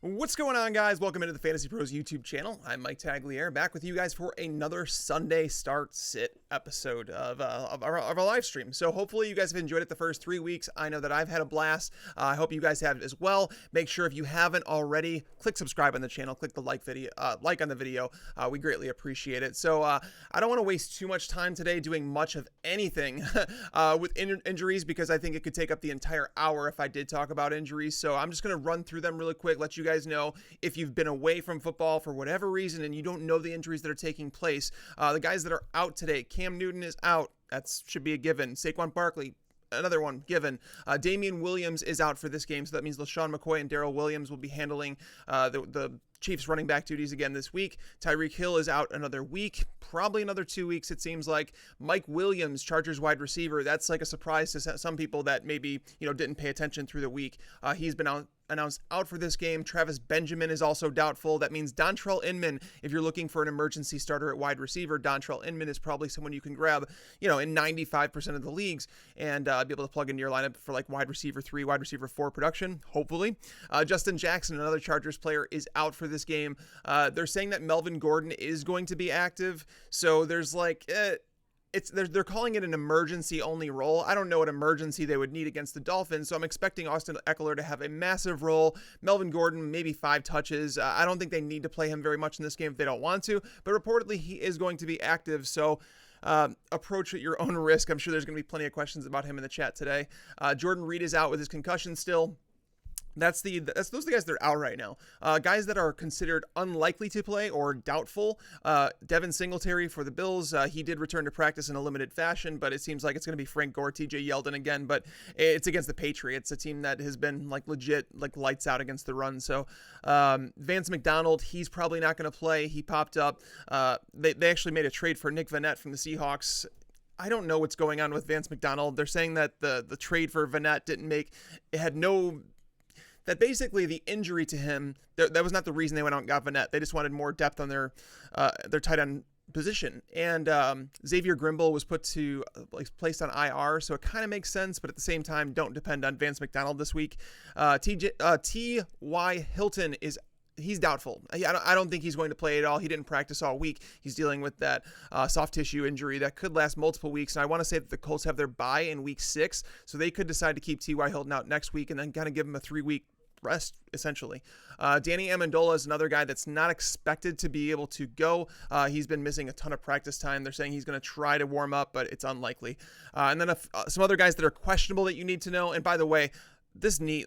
What's going on, guys? Welcome into the Fantasy Pros YouTube channel. I'm Mike Tagliere, back with you guys for another Sunday Start Sit episode of our live stream. So hopefully you guys have enjoyed it the first 3 weeks. I know that I've had a blast. I hope you guys have as well. Make sure if you haven't already, click subscribe on the channel, click the like on the video. We greatly appreciate it. So I don't want to waste too much time today doing much of anything with injuries, because I think it could take up the entire hour if I did talk about injuries. So I'm just going to run through them really quick, let you guys know if you've been away from football for whatever reason and you don't know the injuries that are taking place. The guys that are out today: Cam Newton is out. That should be a given. Saquon Barkley, another one given. Damian Williams is out for this game, so that means LaShawn McCoy and Darryl Williams will be handling the Chiefs running back duties again this week. Tyreek Hill is out another week, probably another 2 weeks, it seems like. Mike Williams, Chargers wide receiver, that's like a surprise to some people that maybe didn't pay attention through the week. He's been announced out for this game. Travis Benjamin is also doubtful. That means Dontrell Inman, if you're looking for an emergency starter at wide receiver, Dontrell Inman is probably someone you can grab, in 95% of the leagues and be able to plug into your lineup for like wide receiver 3, wide receiver 4 production, hopefully. Justin Jackson, another Chargers player, is out for this game. They're saying that Melvin Gordon is going to be active, so there's they're calling it an emergency only role. I don't know what emergency they would need against the Dolphins, so I'm expecting Austin Eckler to have a massive role. Melvin Gordon, maybe 5 touches. I don't think they need to play him very much in this game if they don't want to, but reportedly he is going to be active, so approach at your own risk. I'm sure there's going to be plenty of questions about him in the chat today. Jordan Reed is out with his concussion still. Those are the guys that are out right now. Guys that are considered unlikely to play or doubtful. Devin Singletary for the Bills. He did return to practice in a limited fashion, but it seems like it's going to be Frank Gore, TJ Yeldon again. But it's against the Patriots, a team that has been legit lights out against the run. So Vance McDonald, he's probably not going to play. He popped up. They actually made a trade for Nick Vannett from the Seahawks. I don't know what's going on with Vance McDonald. They're saying that the trade for Vannett that basically the injury to him, that was not the reason they went out and got Vannett. They just wanted more depth on their tight end position. And Xavier Grimble was placed on IR, so it kind of makes sense, but at the same time, don't depend on Vance McDonald this week. T.Y. Hilton he's doubtful. I don't think he's going to play at all. He didn't practice all week. He's dealing with that soft tissue injury that could last multiple weeks. And I want to say that the Colts have their bye in week 6, so they could decide to keep T.Y. Hilton out next week and then kind of give him a 3-week rest, essentially. Danny Amendola is another guy that's not expected to be able to go. He's been missing a ton of practice time. They're saying he's going to try to warm up, but it's unlikely. And then some other guys that are questionable that you need to know. And by the way, this neat,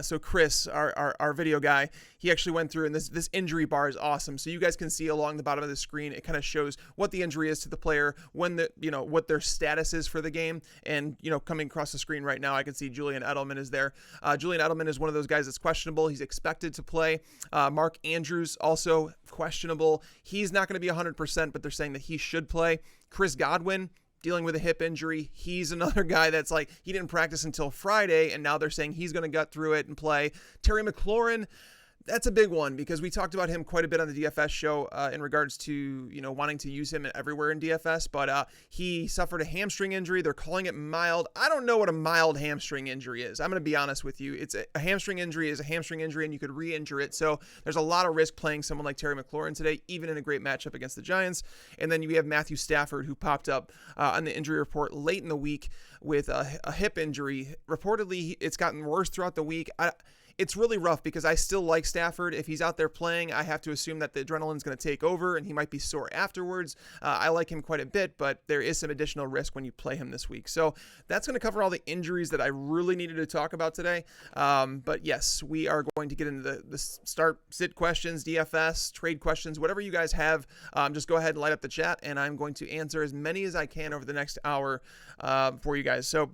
so Chris, our video guy, he actually went through, and this injury bar is awesome. So you guys can see along the bottom of the screen, it kind of shows what the injury is to the player, when what their status is for the game. And, coming across the screen right now, I can see Julian Edelman is there. Julian Edelman is one of those guys that's questionable. He's expected to play. Mark Andrews, also questionable. He's not going to be 100%, but they're saying that he should play. Chris Godwin, dealing with a hip injury. He's another guy that's he didn't practice until Friday, and now they're saying he's going to gut through it and play. Terry McLaurin, that's a big one because we talked about him quite a bit on the DFS show in regards to, wanting to use him everywhere in DFS, but he suffered a hamstring injury. They're calling it mild. I don't know what a mild hamstring injury is. I'm going to be honest with you. It's a hamstring injury is a hamstring injury, and you could re-injure it. So there's a lot of risk playing someone like Terry McLaurin today, even in a great matchup against the Giants. And then you have Matthew Stafford, who popped up on the injury report late in the week with a hip injury. Reportedly, it's gotten worse throughout the week. It's really rough because I still like Stafford. If he's out there playing, I have to assume that the adrenaline's going to take over and he might be sore afterwards. I like him quite a bit, but there is some additional risk when you play him this week. So that's going to cover all the injuries that I really needed to talk about today. But yes, we are going to get into the start, sit questions, DFS, trade questions, whatever you guys have. Just go ahead and light up the chat, and I'm going to answer as many as I can over the next hour for you guys. So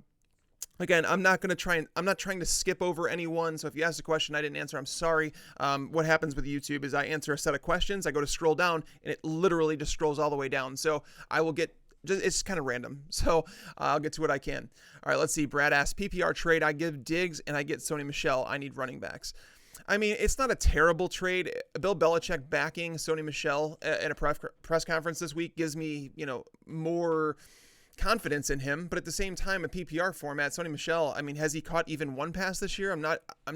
again, I'm not trying to skip over anyone. So if you asked a question I didn't answer, I'm sorry. What happens with YouTube is I answer a set of questions. I go to scroll down, and it literally just scrolls all the way down. So it's kind of random. So I'll get to what I can. All right, let's see. Brad asks, PPR trade. I give Diggs and I get Sony Michel. I need running backs. I mean, it's not a terrible trade. Bill Belichick backing Sony Michel at a press conference this week gives me, more confidence in him, but at the same time, a PPR format, Sony Michel, I mean, has he caught even one pass this year? I'm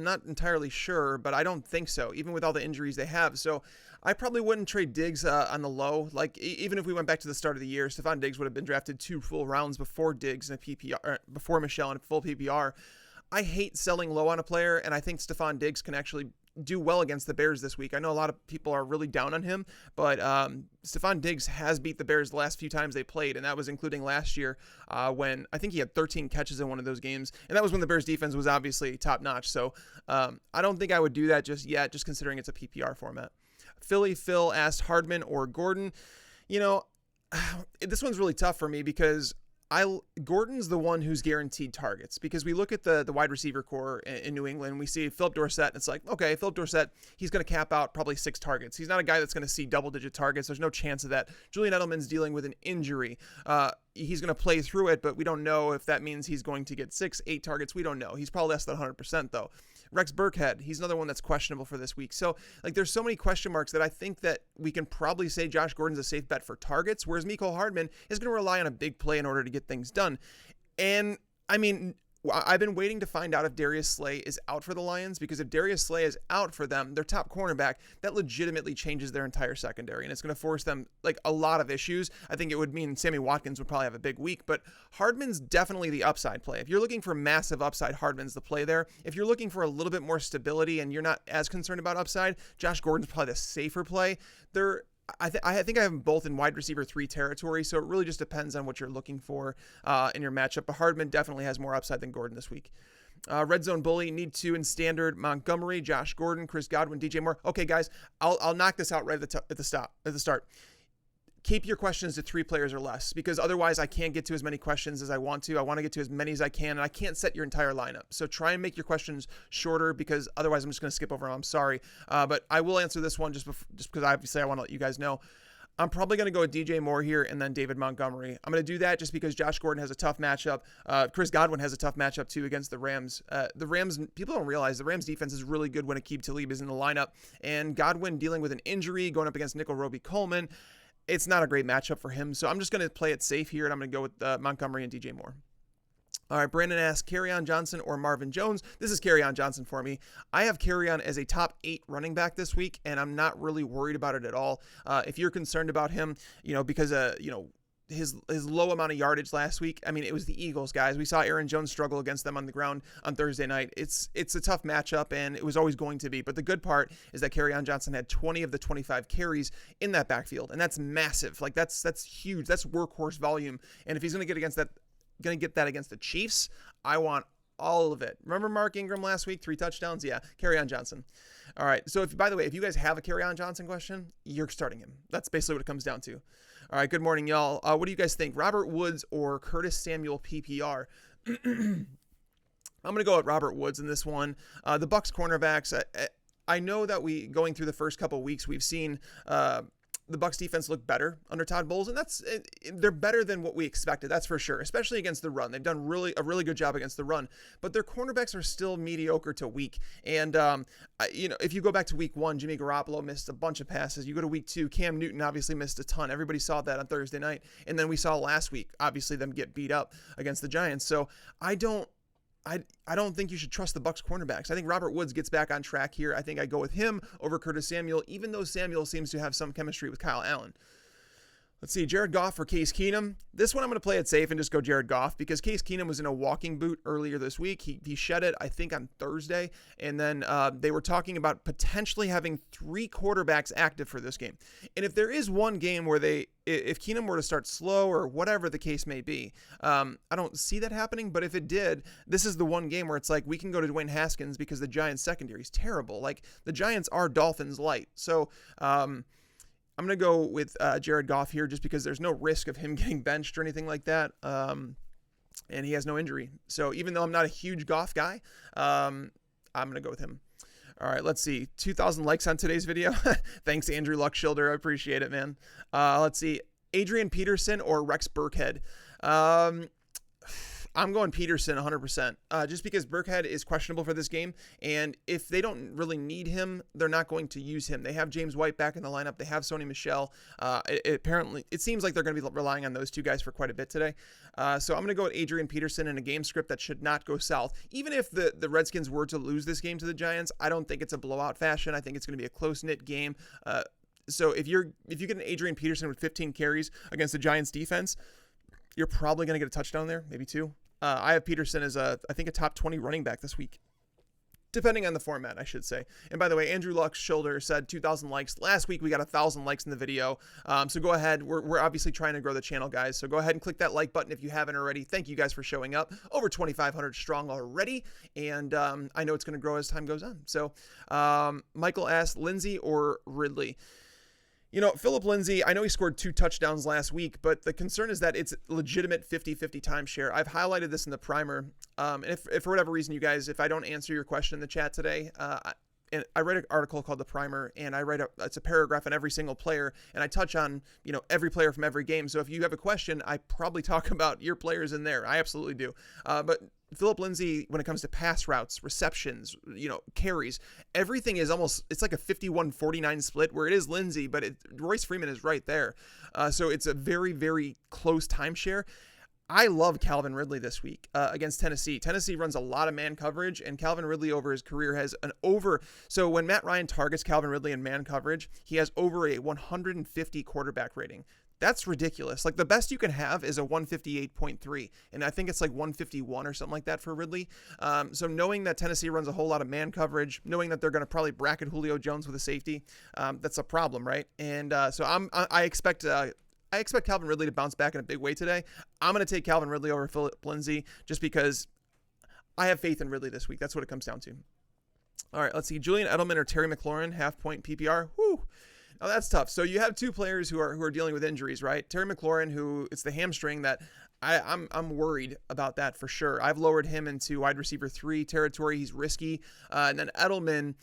not entirely sure, but I don't think so, even with all the injuries they have. So I probably wouldn't trade Diggs on the low. Like, even if we went back to the start of the year, Stephon Diggs would have been drafted 2 full rounds before Diggs in a PPR, before Michel in a full PPR. I hate selling low on a player, and I think Stephon Diggs can actually do well against the Bears this week. I know a lot of people are really down on him, but Stephon Diggs has beat the Bears the last few times they played, and that was including last year when I think he had 13 catches in one of those games, and that was when the Bears defense was obviously top-notch. So I don't think I would do that just yet, just considering it's a PPR format. Phil asked Hardman or Gordon. You know, this one's really tough for me because Gordon's the one who's guaranteed targets, because we look at the wide receiver core in New England. We see Philip Dorsett, and it's like, okay, Philip Dorsett, he's going to cap out probably 6 targets. He's not a guy that's going to see double-digit targets. There's no chance of that. Julian Edelman's dealing with an injury. He's going to play through it, but we don't know if that means he's going to get 6, 8 targets. We don't know. He's probably less than 100%, though. Rex Burkhead, he's another one that's questionable for this week. So, like, there's so many question marks that I think that we can probably say Josh Gordon's a safe bet for targets, whereas Mecole Hardman is going to rely on a big play in order to get things done. And, I mean, I've been waiting to find out if Darius Slay is out for the Lions, because if Darius Slay is out for them, their top cornerback, that legitimately changes their entire secondary, and it's going to force them like a lot of issues. I think it would mean Sammy Watkins would probably have a big week, but Hardman's definitely the upside play. If you're looking for massive upside, Hardman's the play there. If you're looking for a little bit more stability and you're not as concerned about upside, Josh Gordon's probably the safer play. I think I have them both in wide receiver 3 territory, so it really just depends on what you're looking for in your matchup. But Hardman definitely has more upside than Gordon this week. Red Zone Bully, need 2 in standard: Montgomery, Josh Gordon, Chris Godwin, DJ Moore. Okay, guys, I'll knock this out right at the start. Keep your questions to 3 players or less, because otherwise I can't get to as many questions as I want to. I want to get to as many as I can, and I can't set your entire lineup. So try and make your questions shorter, because otherwise I'm just going to skip over them. I'm sorry. But I will answer this one just because obviously I want to let you guys know. I'm probably going to go with DJ Moore here and then David Montgomery. I'm going to do that just because Josh Gordon has a tough matchup. Chris Godwin has a tough matchup too against the Rams. The Rams, people don't realize the Rams defense is really good when Aqib Talib is in the lineup, and Godwin dealing with an injury, going up against Nickel Roby-Coleman. It's not a great matchup for him, so I'm just going to play it safe here, and I'm going to go with Montgomery and DJ Moore. All right, Brandon asks, Kerryon Johnson or Marvin Jones? This is Kerryon Johnson for me. I have Kerryon as a top 8 running back this week, and I'm not really worried about it at all. If you're concerned about him, because his low amount of yardage last week, I mean, it was the Eagles, guys. We saw Aaron Jones struggle against them on the ground on Thursday night. It's a tough matchup, and it was always going to be. But the good part is that Kerryon Johnson had 20 of the 25 carries in that backfield, and that's massive. Like, that's huge. That's workhorse volume. And if he's going to get that against the Chiefs, I want all of it. Remember Mark Ingram last week, 3 touchdowns? Yeah, Kerryon Johnson. All right. So by the way, if you guys have a Kerryon Johnson question, you're starting him. That's basically what it comes down to. All right, good morning, y'all. What do you guys think? Robert Woods or Curtis Samuel PPR? I'm going to go with Robert Woods in this one. The Bucs cornerbacks, I know that going through the first couple weeks, we've seen the Bucs defense look better under Todd Bowles, and they're better than what we expected. That's for sure, especially against the run. They've done a really good job against the run, but their cornerbacks are still mediocre to weak. And if you go back to week 1, Jimmy Garoppolo missed a bunch of passes. You go to week 2, Cam Newton obviously missed a ton. Everybody saw that on Thursday night, and then we saw last week, obviously, them get beat up against the Giants. So I don't think you should trust the Bucs cornerbacks. I think Robert Woods gets back on track here. I think I go with him over Curtis Samuel, even though Samuel seems to have some chemistry with Kyle Allen. Let's see, Jared Goff or Case Keenum. This one I'm going to play it safe and just go Jared Goff, because Case Keenum was in a walking boot earlier this week. He shed it, I think, on Thursday, and then they were talking about potentially having 3 quarterbacks active for this game. And if there is one game where if Keenum were to start slow or whatever the case may be, I don't see that happening, but if it did, this is the one game where it's like we can go to Dwayne Haskins because the Giants secondary is terrible. Like, the Giants are Dolphins light. So, I'm going to go with Jared Goff here just because there's no risk of him getting benched or anything like that. And he has no injury. So even though I'm not a huge Goff guy, I'm going to go with him. All right, let's see. 2,000 likes on today's video. Thanks, Andrew Luckschilder. I appreciate it, man. Let's see. Adrian Peterson or Rex Burkhead. I'm going Peterson 100%, just because Burkhead is questionable for this game, and if they don't really need him, they're not going to use him. They have James White back in the lineup. They have Sony Michel. Apparently, it seems like they're going to be relying on those two guys for quite a bit today. So I'm going to go with Adrian Peterson in a game script that should not go south. Even if the Redskins were to lose this game to the Giants, I don't think it's a blowout fashion. I think it's going to be a close-knit game. So if you get an Adrian Peterson with 15 carries against the Giants defense, you're probably going to get a touchdown there, maybe two. I have Peterson as I think a top 20 running back this week, depending on the format, I should say. And by the way, Andrew Luck's shoulder said 2,000 likes. Last week, we got 1,000 likes in the video. So go ahead. We're obviously trying to grow the channel, guys. So go ahead and click that like button if you haven't already. Thank you guys for showing up. Over 2,500 strong already. And I know it's going to grow as time goes on. So Michael asked, Lindsey or Ridley? You know, Phillip Lindsey, I know he scored 2 touchdowns last week, but the concern is that it's legitimate 50-50 timeshare. I've highlighted this in the primer. And if for whatever reason, you guys, if I don't answer your question in the chat today, and I write an article called The Primer, and it's a paragraph on every single player, and I touch on, every player from every game. So if you have a question, I probably talk about your players in there. I absolutely do. But Phillip Lindsey, when it comes to pass routes, receptions, carries, everything is it's like a 51-49 split where it is Lindsey, but Royce Freeman is right there. So it's a very, very close timeshare. I love Calvin Ridley this week against Tennessee. Tennessee runs a lot of man coverage, and Calvin Ridley over his career has so when Matt Ryan targets Calvin Ridley in man coverage, he has over a 150 quarterback rating. That's ridiculous. Like, the best you can have is a 158.3, and I think it's like 151 or something like that for Ridley. So knowing that Tennessee runs a whole lot of man coverage, knowing that they're going to probably bracket Julio Jones with a safety, that's a problem, right? And so I expect Calvin Ridley to bounce back in a big way today. I'm going to take Calvin Ridley over Phillip Lindsey just because I have faith in Ridley this week. That's what it comes down to. All right, let's see. Julian Edelman or Terry McLaurin, half-point PPR. Whew. Now that's tough. So you have two players who are dealing with injuries, right? Terry McLaurin, who it's the hamstring that I'm worried about that for sure. I've lowered him into wide receiver 3 territory. He's risky. And then Edelman,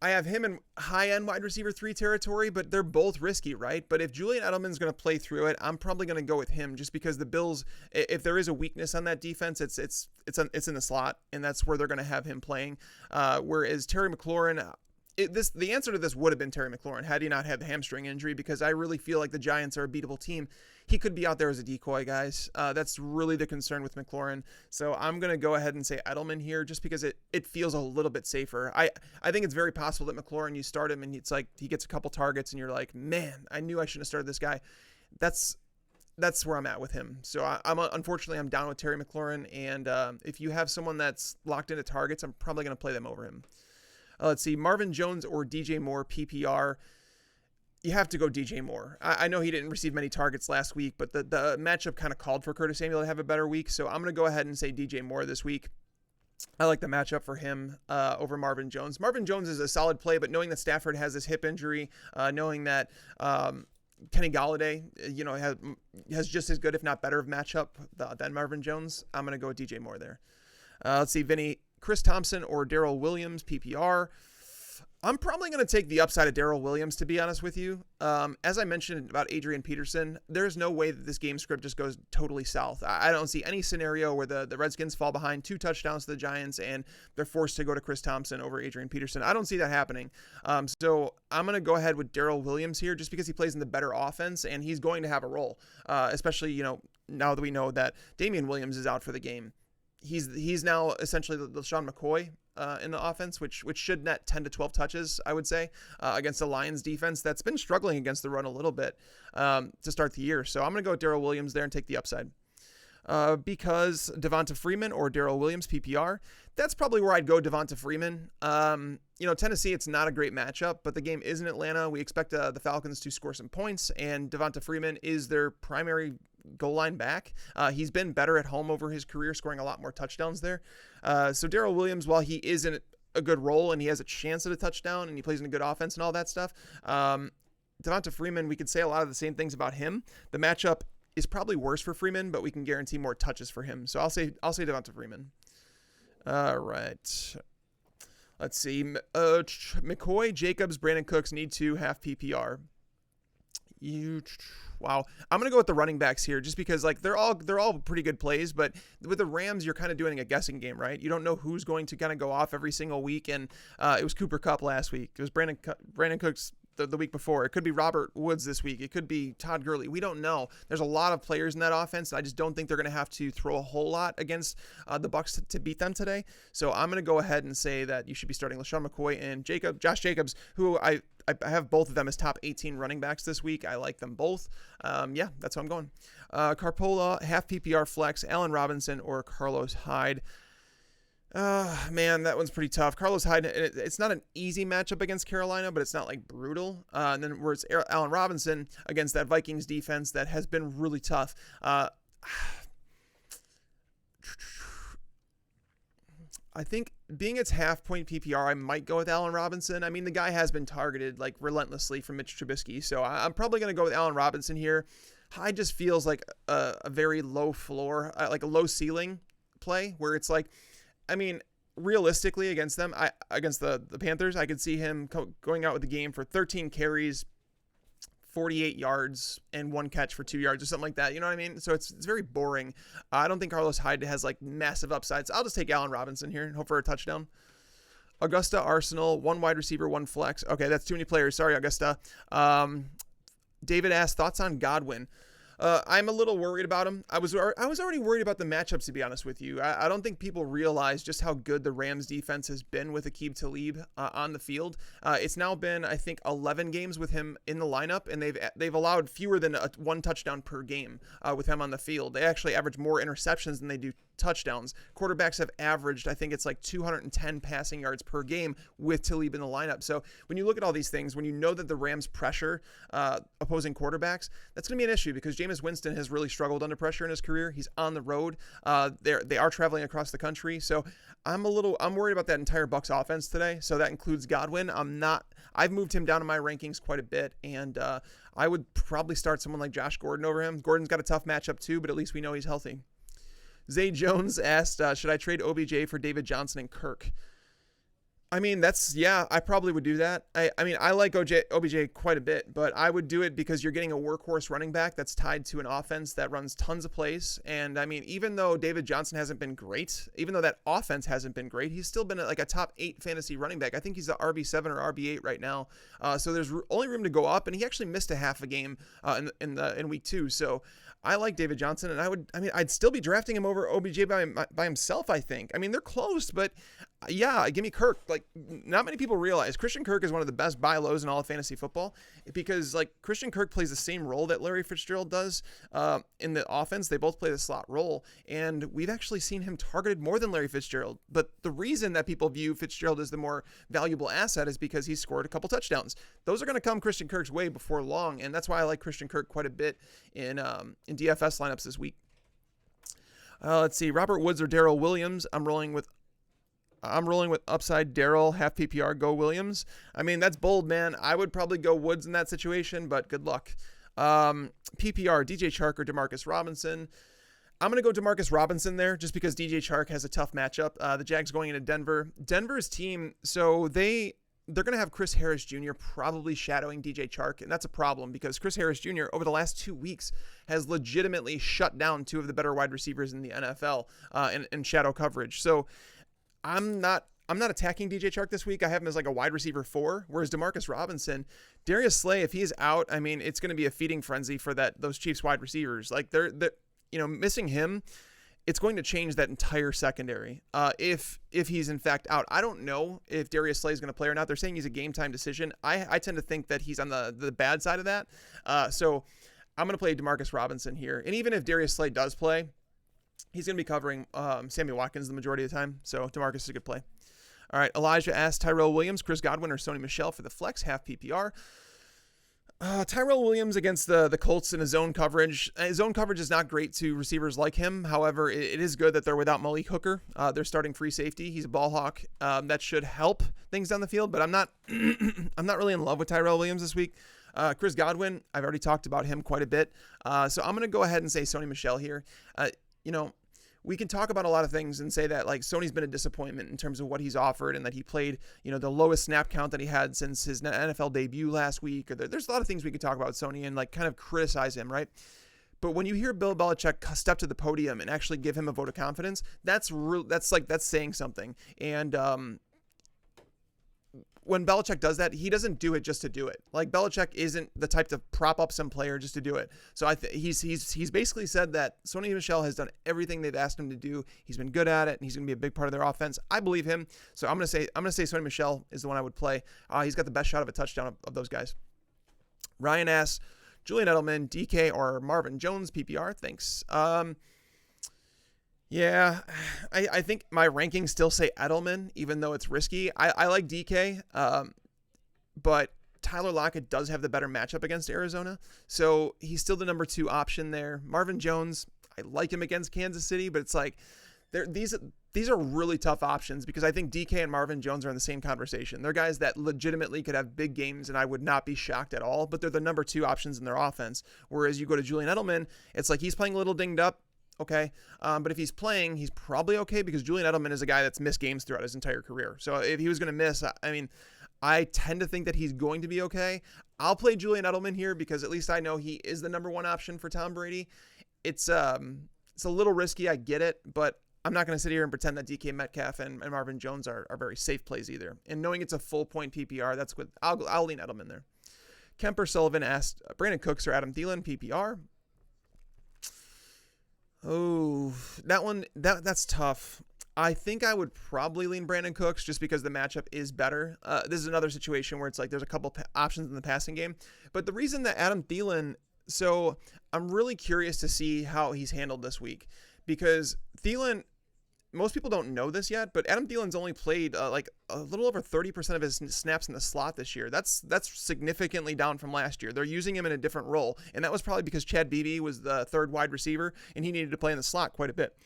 I have him in high-end wide receiver 3 territory, but they're both risky, right? But if Julian Edelman's going to play through it, I'm probably going to go with him just because the Bills, if there is a weakness on that defense, it's in the slot, and that's where they're going to have him playing. Whereas Terry McLaurin, the answer to this would have been Terry McLaurin had he not had the hamstring injury, because I really feel like the Giants are a beatable team. He could be out there as a decoy, guys. That's really the concern with McLaurin. So I'm going to go ahead and say Edelman here just because it feels a little bit safer. I think it's very possible that McLaurin, you start him and it's like he gets a couple targets and you're like, man, I knew I shouldn't have started this guy. That's where I'm at with him. So unfortunately, I'm down with Terry McLaurin. And if you have someone that's locked into targets, I'm probably going to play them over him. Let's see, Marvin Jones or DJ Moore PPR. You have to go DJ Moore. I know he didn't receive many targets last week, but the matchup kind of called for Curtis Samuel to have a better week. So I'm going to go ahead and say DJ Moore this week. I like the matchup for him over Marvin Jones. Marvin Jones is a solid play, but knowing that Stafford has this hip injury, knowing that Kenny Golladay, has just as good, if not better, of matchup than Marvin Jones, I'm going to go with DJ Moore there. Let's see, Vinny. Chris Thompson or Darryl Williams, PPR. I'm probably going to take the upside of Darryl Williams, to be honest with you. As I mentioned about Adrian Peterson, there's no way that this game script just goes totally south. I don't see any scenario where the Redskins fall behind 2 touchdowns to the Giants and they're forced to go to Chris Thompson over Adrian Peterson. I don't see that happening. So I'm going to go ahead with Darryl Williams here just because he plays in the better offense and he's going to have a role, especially, now that we know that Damian Williams is out for the game. He's now essentially the LaShawn McCoy in the offense, which should net 10 to 12 touches, I would say, against the Lions defense that's been struggling against the run a little bit to start the year. So I'm going to go with Darryl Williams there and take the upside. Because Devonta Freeman or Darryl Williams PPR, that's probably where I'd go Devonta Freeman. Tennessee, it's not a great matchup, but the game is in Atlanta. We expect the Falcons to score some points, and Devonta Freeman is their primary goal line back. He's been better at home over his career, scoring a lot more touchdowns there. So Darryl Williams, while he is in a good role and he has a chance at a touchdown and he plays in a good offense and all that stuff, Devonta Freeman, we could say a lot of the same things about him. The matchup is probably worse for Freeman, but we can guarantee more touches for him. So I'll say Devonta Freeman. All right. Let's see. McCoy, Jacobs, Brandon Cooks need to have PPR. Wow. I'm going to go with the running backs here just because like they're all pretty good plays, but with the Rams, you're kind of doing a guessing game, right? You don't know who's going to kind of go off every single week. And it was Cooper Kupp last week. It was Brandon Cooks the week before. It could be Robert Woods this week. It could be Todd Gurley. We don't know. There's a lot of players in that offense. I just don't think they're going to have to throw a whole lot against the Bucs to beat them today. So I'm going to go ahead and say that you should be starting LaShawn McCoy and Josh Jacobs, who I have both of them as top 18 running backs this week. I like them both. Yeah, that's how I'm going. Carpola, half PPR flex, Allen Robinson or Carlos Hyde. Man, that one's pretty tough. Carlos Hyde, it's not an easy matchup against Carolina, but it's not like brutal. And then where it's Allen Robinson against that Vikings defense that has been really tough. I think being its half-point PPR, I might go with Allen Robinson. I mean, the guy has been targeted like relentlessly from Mitch Trubisky, so I'm probably going to go with Allen Robinson here. Hyde just feels like a very low floor, like a low ceiling play where it's like, I mean, realistically against them, against the Panthers, I could see him going out with the game for 13 carries, 48 yards, and 1 catch for 2 yards or something like that. You know what I mean? So it's very boring. I don't think Carlos Hyde has like massive upsides. I'll just take Allen Robinson here and hope for a touchdown. Augusta, Arsenal, 1 wide receiver, 1 flex. Okay, that's too many players. Sorry, Augusta. David asked, thoughts on Godwin? I'm a little worried about him. I was already worried about the matchups, to be honest with you. I don't think people realize just how good the Rams defense has been with Aqib Talib on the field. It's now been, I think, 11 games with him in the lineup, and they've allowed fewer than 1 touchdown per game with him on the field. They actually average more interceptions than they do touchdowns. Quarterbacks have averaged, I think it's like 210 passing yards per game with Talib in the lineup. So when you look at all these things, when you know that the Rams pressure opposing quarterbacks, that's going to be an issue because Jameis Winston has really struggled under pressure in his career. He's on the road. They are traveling across the country. So I'm worried about that entire Bucs offense today. So that includes Godwin. I've moved him down in my rankings quite a bit, and I would probably start someone like Josh Gordon over him. Gordon's got a tough matchup too, but at least we know he's healthy. Zay Jones asked, should I trade OBJ for David Johnson and Kirk? I mean, I probably would do that. I mean, I like OBJ quite a bit, but I would do it because you're getting a workhorse running back that's tied to an offense that runs tons of plays. And I mean, even though David Johnson hasn't been great, even though that offense hasn't been great, he's still been like a top 8 fantasy running back. I think he's the RB7 or RB8 right now. So there's only room to go up, and he actually missed a half a game in week 2. So I like David Johnson, and I'd still be drafting him over OBJ by himself, I think. I mean, they're close, but yeah, give me Kirk. Like, not many people realize Christian Kirk is one of the best buy lows in all of fantasy football because, like, Christian Kirk plays the same role that Larry Fitzgerald does in the offense. They both play the slot role, and we've actually seen him targeted more than Larry Fitzgerald. But the reason that people view Fitzgerald as the more valuable asset is because he scored a couple touchdowns. Those are going to come Christian Kirk's way before long, and that's why I like Christian Kirk quite a bit in DFS lineups this week. Let's see, Robert Woods or Darryl Williams. I'm rolling with upside Darryl, half PPR, go Williams. I mean, that's bold, man. I would probably go Woods in that situation, but good luck. PPR, DJ Chark or DeMarcus Robinson. I'm going to go DeMarcus Robinson there just because DJ Chark has a tough matchup. The Jags going into Denver. Denver's team, so they're going to have Chris Harris Jr. probably shadowing DJ Chark, and that's a problem because Chris Harris Jr. over the last 2 weeks has legitimately shut down 2 of the better wide receivers in the NFL in shadow coverage. So I'm not attacking DJ Chark this week. I have him as like a wide receiver 4, whereas DeMarcus Robinson, Darius Slay, if he's out, I mean, it's going to be a feeding frenzy for those Chiefs wide receivers. Like they're missing him, it's going to change that entire secondary. If he's in fact out, I don't know if Darius Slay is going to play or not. They're saying he's a game time decision. I tend to think that he's on the bad side of that. So I'm going to play DeMarcus Robinson here. And even if Darius Slay does play, he's going to be covering Sammy Watkins the majority of the time. So DeMarcus is a good play. All right. Elijah asked Tyrell Williams, Chris Godwin, or Sony Michel for the flex, half PPR. Tyrell Williams against the Colts in a zone coverage. Zone coverage is not great to receivers like him. However, it is good that they're without Malik Hooker. They're starting free safety. He's a ball hawk. That should help things down the field, but I'm not I'm not really in love with Tyrell Williams this week. Chris Godwin, I've already talked about him quite a bit. So I'm going to go ahead and say Sony Michel here. we can talk about a lot of things and say that like Sony's been a disappointment in terms of what he's offered and that he played, the lowest snap count that he had since his NFL debut last week. Or there's a lot of things we could talk about Sony and like kind of criticize him, right? But when you hear Bill Belichick step to the podium and actually give him a vote of confidence, that's saying something. And when Belichick does that, he doesn't do it just to do it. Like Belichick isn't the type to prop up some player just to do it. So he's basically said that Sony Michel has done everything they've asked him to do. He's been good at it, and he's going to be a big part of their offense. I believe him. So I'm going to say Sony Michel is the one I would play. He's got the best shot of a touchdown of those guys. Ryan asks, Julian Edelman, DK, or Marvin Jones PPR? Thanks. Yeah, I think my rankings still say Edelman, even though it's risky. I like DK, but Tyler Lockett does have the better matchup against Arizona, so he's still the number 2 option there. Marvin Jones, I like him against Kansas City, but it's like these are really tough options because I think DK and Marvin Jones are in the same conversation. They're guys that legitimately could have big games, and I would not be shocked at all, but they're the number 2 options in their offense, whereas you go to Julian Edelman, it's like he's playing a little dinged up. Okay. But if he's playing, he's probably okay because Julian Edelman is a guy that's missed games throughout his entire career. So if he was going to miss, I tend to think that he's going to be okay. I'll play Julian Edelman here because at least I know he is the number 1 option for Tom Brady. It's a little risky. I get it, but I'm not going to sit here and pretend that DK Metcalf and Marvin Jones are very safe plays either. And knowing it's a full point PPR, that's good. I'll lean Edelman there. Kemper Sullivan asked Brandon Cooks or Adam Thielen PPR. Oh, that's tough. I think I would probably lean Brandon Cooks just because the matchup is better. This is another situation where it's like there's a couple options in the passing game. But the reason that Adam Thielen, so I'm really curious to see how he's handled this week because Thielen, most people don't know this yet, but Adam Thielen's only played like a little over 30% of his snaps in the slot this year. That's significantly down from last year. They're using him in a different role, and that was probably because Chad Beebe was the 3rd wide receiver, and he needed to play in the slot quite a bit.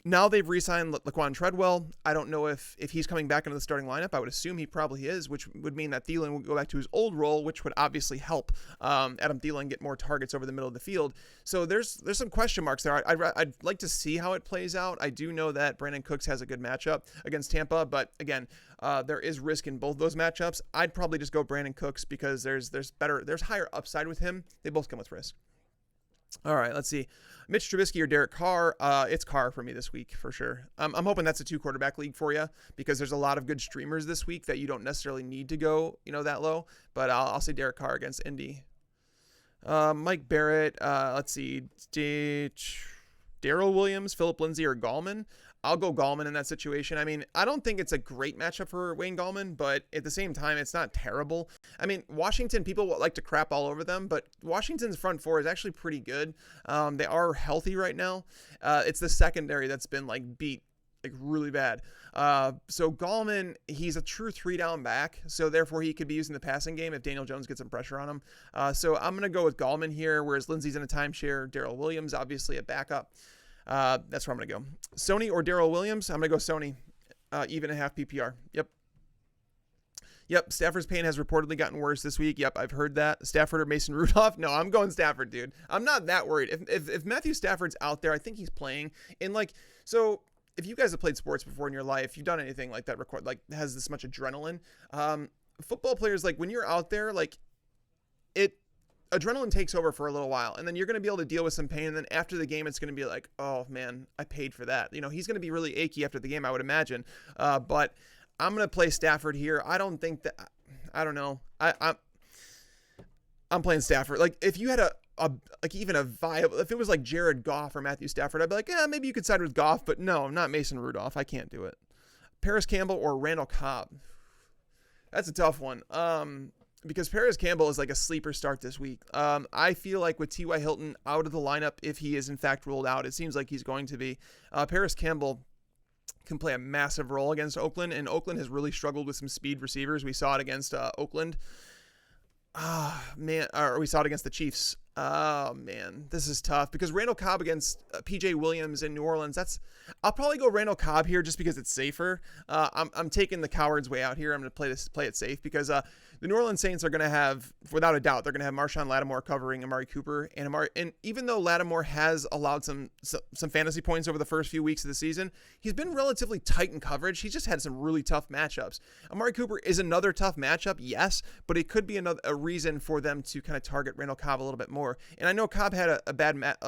Now they've re-signed Laquan Treadwell. I don't know if he's coming back into the starting lineup. I would assume he probably is, which would mean that Thielen would go back to his old role, which would obviously help Adam Thielen get more targets over the middle of the field. So there's some question marks there. I'd like to see how it plays out. I do know that Brandon Cooks has a good matchup against Tampa, but again, there is risk in both those matchups. I'd probably just go Brandon Cooks because there's higher upside with him. They both come with risk. All right, let's see. Mitch Trubisky or Derek Carr? It's Carr for me this week for sure. I'm hoping that's a 2-quarterback league for you because there's a lot of good streamers this week that you don't necessarily need to go, that low. But I'll say Derek Carr against Indy. Mike Barrett. Let's see. Darryl Williams, Phillip Lindsey, or Gallman? I'll go Gallman in that situation. I don't think it's a great matchup for Wayne Gallman, but at the same time, it's not terrible. Washington, people like to crap all over them, but Washington's front 4 is actually pretty good. They are healthy right now. It's the secondary that's been beat really bad. So Gallman, he's a true 3-down back, so therefore he could be used in the passing game if Daniel Jones gets some pressure on him. So I'm going to go with Gallman here, whereas Lindsey's in a timeshare. Darryl Williams, obviously a backup. That's where I'm going to go. Sony or Darryl Williams? I'm going to go Sony. Even a half PPR. Yep. Stafford's pain has reportedly gotten worse this week. Yep, I've heard that. Stafford or Mason Rudolph? No, I'm going Stafford, dude. I'm not that worried. If Matthew Stafford's out there, I think he's playing. And so if you guys have played sports before in your life, you've done anything like that, has this much adrenaline. Football players, when you're out there, adrenaline takes over for a little while, and then you're going to be able to deal with some pain, and then after the game, it's going to be like, oh, man, I paid for that. He's going to be really achy after the game, I would imagine. But I'm going to play Stafford here. I don't think that – I don't know. I'm playing Stafford. If you had even a viable – if it was Jared Goff or Matthew Stafford, I'd be like, yeah, maybe you could side with Goff, but no, not Mason Rudolph. I can't do it. Paris Campbell or Randall Cobb? That's a tough one. Because Paris Campbell is a sleeper start this week. I feel like with T.Y. Hilton out of the lineup, if he is in fact ruled out, it seems like he's going to be. Paris Campbell can play a massive role against Oakland, and Oakland has really struggled with some speed receivers. We saw it against Oakland. We saw it against the Chiefs. Oh, man, this is tough because Randall Cobb against P.J. Williams in New Orleans, I'll probably go Randall Cobb here just because it's safer. I'm taking the coward's way out here. I'm going to play it safe because the New Orleans Saints are going to have, without a doubt, they're going to have Marshawn Lattimore covering Amari Cooper. And even though Lattimore has allowed some fantasy points over the first few weeks of the season, he's been relatively tight in coverage. He's just had some really tough matchups. Amari Cooper is another tough matchup, yes, but it could be a reason for them to kind of target Randall Cobb a little bit more. And I know Cobb had a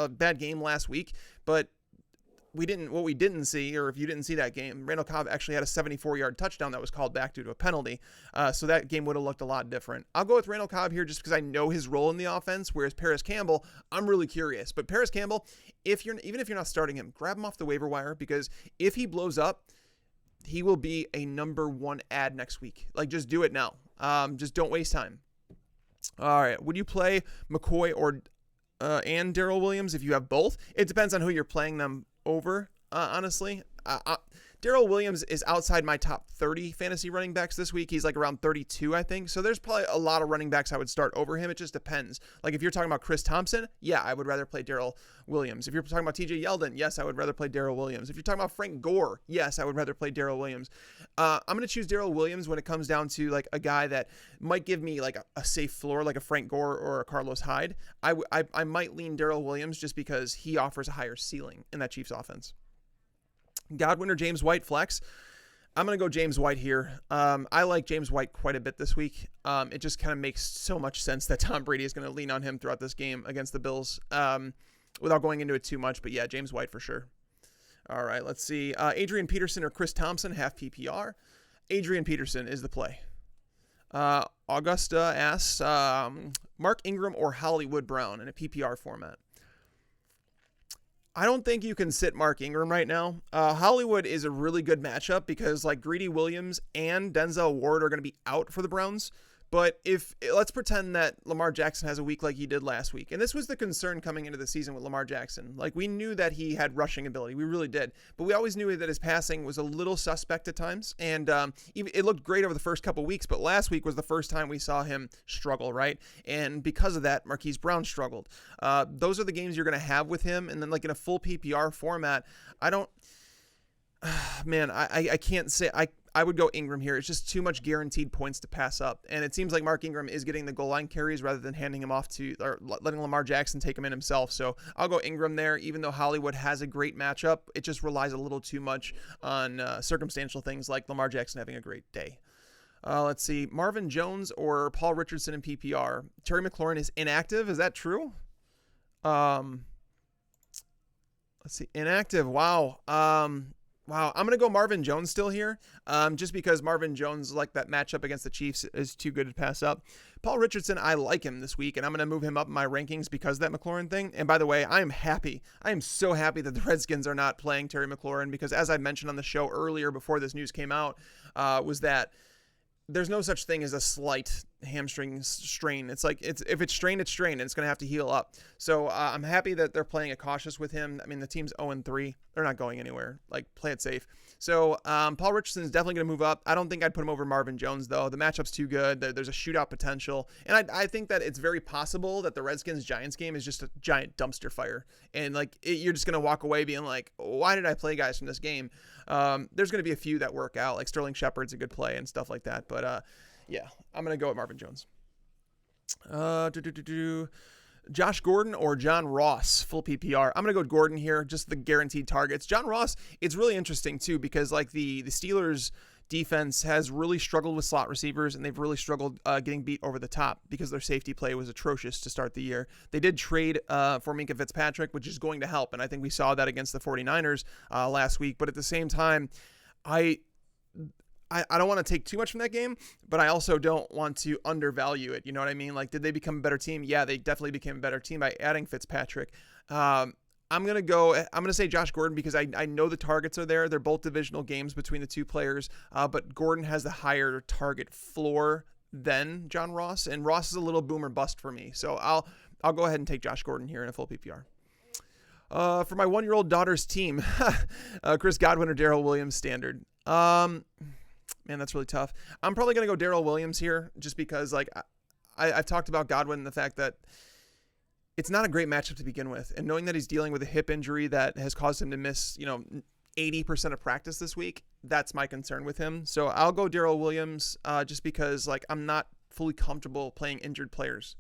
bad game last week, but what we didn't see, or if you didn't see that game, Randall Cobb actually had a 74-yard touchdown that was called back due to a penalty. So that game would have looked a lot different. I'll go with Randall Cobb here just because I know his role in the offense, whereas Paris Campbell, I'm really curious. But Paris Campbell, even if you're not starting him, grab him off the waiver wire, because if he blows up, he will be a number 1 ad next week. Like, just do it now. Just don't waste time. All right. Would you play McCoy and Darryl Williams if you have both? It depends on who you're playing them over, honestly. Darryl Williams is outside my top 30 fantasy running backs this week. He's like around 32, I think. So there's probably a lot of running backs I would start over him. It just depends. Like if you're talking about Chris Thompson, yeah, I would rather play Darryl Williams. If you're talking about TJ Yeldon, yes, I would rather play Darryl Williams. If you're talking about Frank Gore, yes, I would rather play Darryl Williams. I'm going to choose Darryl Williams when it comes down to like a guy that might give me like a safe floor, like a Frank Gore or a Carlos Hyde. I might lean Darryl Williams just because he offers a higher ceiling in that Chiefs offense. Godwin or James White flex? I'm going to go James White here. I like James White quite a bit this week. It just kind of makes so much sense that Tom Brady is going to lean on him throughout this game against the Bills without going into it too much. But yeah, James White for sure. All right, let's see. Adrian Peterson or Chris Thompson, half PPR. Adrian Peterson is the play. Augusta asks, Mark Ingram or Hollywood Brown in a PPR format. I don't think you can sit Mark Ingram right now. Hollywood is a really good matchup because like Greedy Williams and Denzel Ward are going to be out for the Browns. But let's pretend that Lamar Jackson has a week like he did last week. And this was the concern coming into the season with Lamar Jackson. Like we knew that he had rushing ability. We really did. But we always knew that his passing was a little suspect at times. And it looked great over the first couple weeks. But last week was the first time we saw him struggle, right? And because of that, Marquise Brown struggled. Those are the games you're going to have with him. And then like in a full PPR format, I can't say. I would go Ingram here. It's just too much guaranteed points to pass up. And it seems like Mark Ingram is getting the goal line carries rather than handing him off or letting Lamar Jackson take him in himself. So I'll go Ingram there. Even though Hollywood has a great matchup, it just relies a little too much on circumstantial things like Lamar Jackson having a great day. Let's see. Marvin Jones or Paul Richardson in PPR. Terry McLaurin is inactive. Is that true? Let's see. Inactive. Wow. Wow, I'm going to go Marvin Jones still here, just because Marvin Jones, like that matchup against the Chiefs, is too good to pass up. Paul Richardson, I like him this week, and I'm going to move him up in my rankings because of that McLaurin thing. And by the way, I am happy. I am so happy that the Redskins are not playing Terry McLaurin because, as I mentioned on the show earlier before this news came out, was that there's no such thing as a slight hamstring strain. It's like if it's strained, it's strained, and it's going to have to heal up. So I'm happy that they're playing it cautious with him. I mean, the team's 0-3. They're not going anywhere. Like, play it safe. So Paul Richardson is definitely going to move up. I don't think I'd put him over Marvin Jones, though. The matchup's too good. There's a shootout potential. And I think that it's very possible that the Redskins-Giants game is just a giant dumpster fire. And, like, you're just going to walk away being like, why did I play guys from this game? There's going to be a few that work out. Like, Sterling Shepard's a good play and stuff like that. But, yeah, I'm going to go with Marvin Jones. Josh Gordon or John Ross, full PPR. I'm going to go with Gordon here, just the guaranteed targets. John Ross, it's really interesting, too, because like the Steelers defense has really struggled with slot receivers, and they've really struggled getting beat over the top because their safety play was atrocious to start the year. They did trade for Minkah Fitzpatrick, which is going to help, and I think we saw that against the 49ers last week. But at the same time, I don't want to take too much from that game, but I also don't want to undervalue it. You know what I mean? Like, did they become a better team? Yeah, they definitely became a better team by adding Fitzpatrick. I'm going to say Josh Gordon because I know the targets are there. They're both divisional games between the two players, but Gordon has the higher target floor than John Ross, and Ross is a little boom or bust for me. So I'll go ahead and take Josh Gordon here in a full PPR. For my 1-year-old daughter's team, Chris Godwin or Darryl Williams standard. Man, that's really tough. I'm probably going to go Darryl Williams here just because, like, I've talked about Godwin and the fact that it's not a great matchup to begin with. And knowing that he's dealing with a hip injury that has caused him to miss, 80% of practice this week, that's my concern with him. So I'll go Darryl Williams just because, like, I'm not fully comfortable playing injured players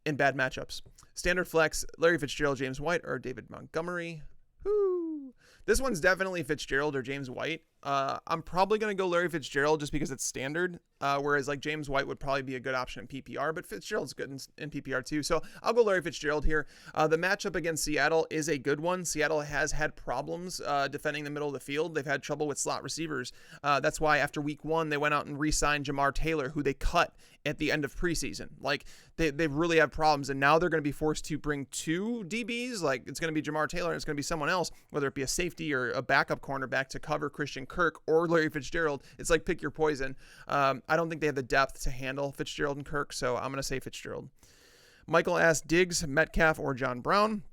in bad matchups. Standard flex, Larry Fitzgerald, James White, or David Montgomery. Woo. This one's definitely Fitzgerald or James White. I'm probably going to go Larry Fitzgerald just because it's standard, whereas like James White would probably be a good option in PPR, but Fitzgerald's good in PPR too. So I'll go Larry Fitzgerald here. The matchup against Seattle is a good one. Seattle has had problems defending the middle of the field. They've had trouble with slot receivers. That's why after week 1, they went out and re-signed Jamar Taylor, who they cut at the end of preseason. Like they really have problems, and now they're going to be forced to bring 2 DBs. Like it's going to be Jamar Taylor and it's going to be someone else, whether it be a safety or a backup cornerback to cover Cristian Kirk or Larry Fitzgerald. It's like pick your poison. I don't think they have the depth to handle Fitzgerald and Kirk, so I'm going to say Fitzgerald. Michael asked Diggs, Metcalf, or John Brown.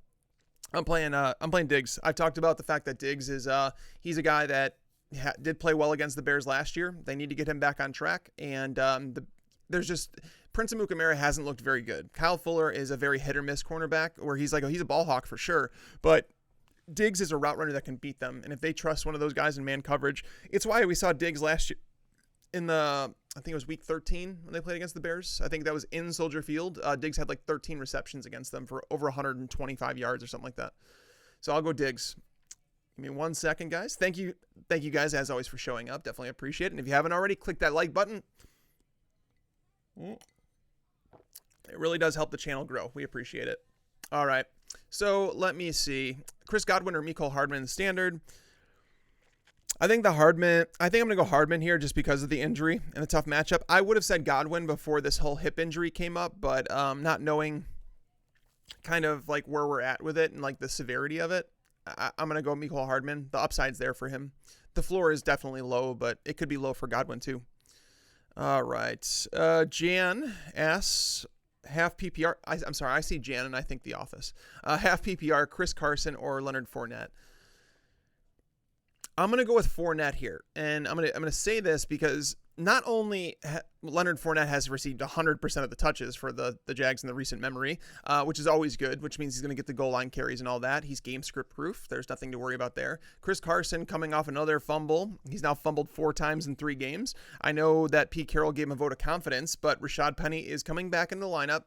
I'm playing Diggs. I've talked about the fact that Diggs is he's a guy that did play well against the Bears last year. They need to get him back on track, and there's just Prince Amukamara hasn't looked very good. Kyle Fuller is a very hit or miss cornerback where he's like, he's a ball hawk for sure, but Diggs is a route runner that can beat them. And if they trust one of those guys in man coverage, it's why we saw Diggs last year in I think it was week 13 when they played against the Bears. I think that was in Soldier Field. Diggs had like 13 receptions against them for over 125 yards or something like that. So I'll go Diggs. Give me 1 second, guys. Thank you guys as always for showing up. Definitely appreciate it. And if you haven't already, click that like button. It really does help the channel grow. We appreciate it. All right. So let me see. Chris Godwin or Mecole Hardman in the standard. I think I'm going to go Hardman here just because of the injury and the tough matchup. I would have said Godwin before this whole hip injury came up, but not knowing kind of like where we're at with it and like the severity of it, I'm going to go Mecole Hardman. The upside's there for him. The floor is definitely low, but it could be low for Godwin too. All right. Jan asks, half PPR. I'm sorry, I see Jan and I think The Office. Half PPR, Chris Carson or Leonard Fournette. I'm going to go with Fournette here. And I'm going to say this because not only Leonard Fournette has received 100% of the touches for the Jags in the recent memory, which is always good, which means he's going to get the goal line carries and all that. He's game script proof. There's nothing to worry about there. Chris Carson coming off another fumble. He's now fumbled 4 times in 3 games. I know that Pete Carroll gave him a vote of confidence, but Rashad Penny is coming back in the lineup.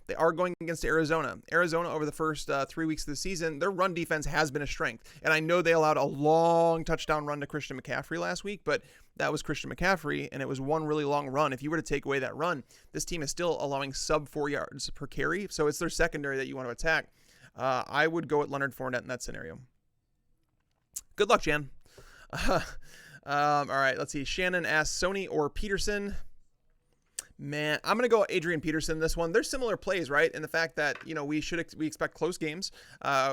They are going against Arizona. Arizona over the first 3 weeks of the season, their run defense has been a strength. And I know they allowed a long touchdown run to Christian McCaffrey last week, but that was Christian McCaffrey, and it was one really long run. If you were to take away that run, this team is still allowing sub 4 yards per carry, so it's their secondary that you want to attack. I would go at Leonard Fournette in that scenario. Good luck, Jan. All right, let's see. Shannon asks Sony or Peterson. Man, I'm going to go Adrian Peterson this one. They're similar plays, right? In the fact that, we expect close games.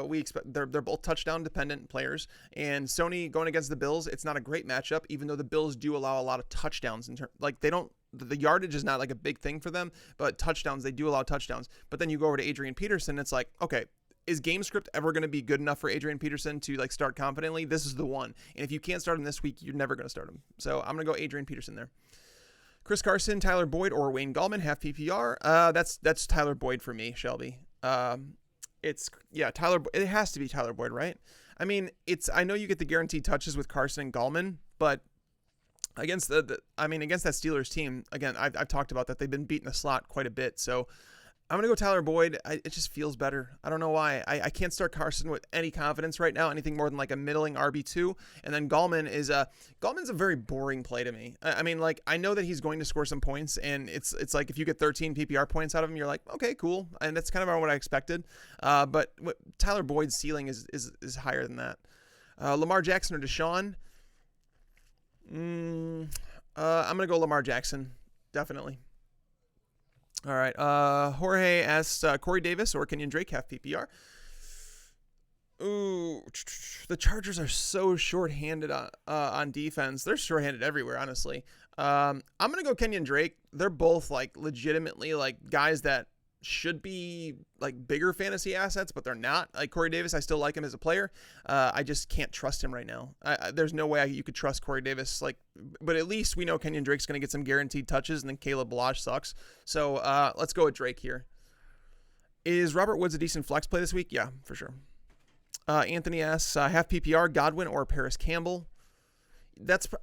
We expect they're both touchdown dependent players. And Sony going against the Bills, it's not a great matchup, even though the Bills do allow a lot of touchdowns. The yardage is not like a big thing for them, but touchdowns, they do allow touchdowns. But then you go over to Adrian Peterson, it's like, okay, is game script ever going to be good enough for Adrian Peterson to like start confidently? This is the one. And if you can't start him this week, you're never going to start him. So I'm going to go Adrian Peterson there. Chris Carson, Tyler Boyd, or Wayne Gallman, half PPR. That's Tyler Boyd for me, Shelby. Tyler. It has to be Tyler Boyd, right? I mean, I know you get the guaranteed touches with Carson and Gallman, but against against that Steelers team, again, I've talked about that. They've been beating the slot quite a bit, so I'm going to go Tyler Boyd. It just feels better. I don't know why. I can't start Carson with any confidence right now, anything more than like a middling RB2. And then Gallman's a very boring play to me. I know that he's going to score some points, and it's like if you get 13 PPR points out of him, you're like, okay, cool. And that's kind of what I expected. But Tyler Boyd's ceiling is higher than that. Lamar Jackson or Deshaun? I'm going to go Lamar Jackson, definitely. All right. Jorge asks Corey Davis or Kenyon Drake, half PPR. Ooh, the Chargers are so short-handed on defense. They're short-handed everywhere, honestly. I'm gonna go Kenyon Drake. They're both like legitimately like guys that should be like bigger fantasy assets, but they're not. Like Corey Davis, I still like him as a player. I just can't trust him right now. There's no way you could trust Corey Davis. But at least we know Kenyon Drake's going to get some guaranteed touches, and then Caleb Balazs sucks. So let's go with Drake here. Is Robert Woods a decent flex play this week? Yeah, for sure. Anthony asks half PPR, Godwin or Paris Campbell.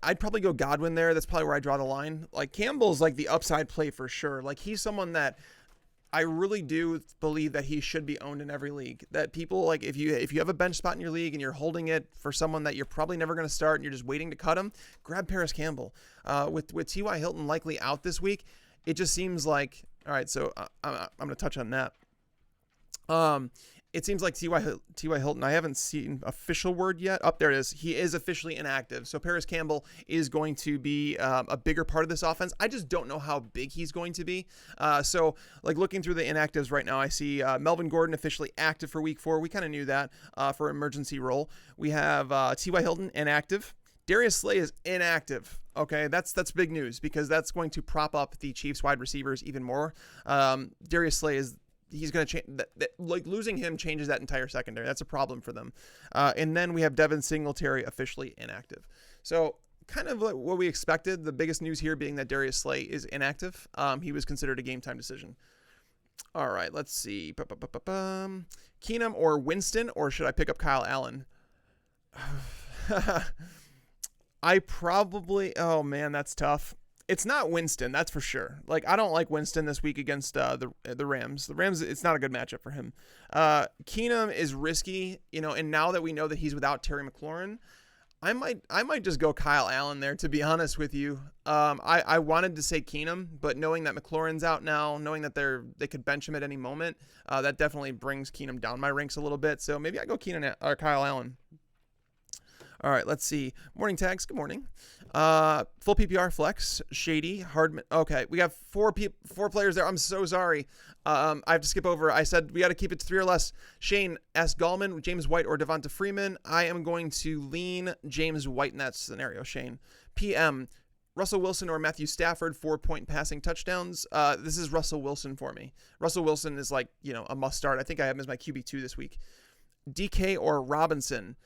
I'd probably go Godwin there. That's probably where I draw the line. Like Campbell's like the upside play for sure. Like he's someone that I really do believe that he should be owned in every league. That people like if you have a bench spot in your league and you're holding it for someone that you're probably never going to start and you're just waiting to cut him, grab Paris Campbell. With T.Y. Hilton likely out this week, it just seems like all right. So I'm going to touch on that. It seems like T.Y. Hilton, I haven't seen official word yet. There it is. He is officially inactive. So Paris Campbell is going to be a bigger part of this offense. I just don't know how big he's going to be. So like looking through the inactives right now, I see Melvin Gordon officially active for week 4. We kind of knew that for emergency role. We have T.Y. Hilton inactive. Darius Slay is inactive. Okay, that's big news because that's going to prop up the Chiefs wide receivers even more. Darius Slay he's going to change that. Like losing him changes that entire secondary. That's a problem for them. And then we have Devin Singletary officially inactive. So kind of like what we expected. The biggest news here being that Darius Slay is inactive. He was considered a game time decision. All right, let's see. Keenum or Winston, or should I pick up Kyle Allen? Oh man, that's tough. It's not Winston, that's for sure. Like I don't like Winston this week against the Rams. The Rams, it's not a good matchup for him. Keenum is risky, and now that we know that he's without Terry McLaurin, I might just go Kyle Allen there. To be honest with you, I wanted to say Keenum, but knowing that McLaurin's out now, knowing that they could bench him at any moment, that definitely brings Keenum down my ranks a little bit. So maybe I go Kyle Allen. All right, let's see. Morning tags. Good morning. Full PPR flex, Shady, Hardman. Okay, we have four players there. I'm so sorry. I have to skip over. I said we got to keep it to 3 or less. Shane S. Gallman, James White, or Devonta Freeman. I am going to lean James White in that scenario, Shane. PM, Russell Wilson or Matthew Stafford, 4-point passing touchdowns. This is Russell Wilson for me. Russell Wilson is like, a must start. I think I have him as my QB2 this week. DK or Robinson.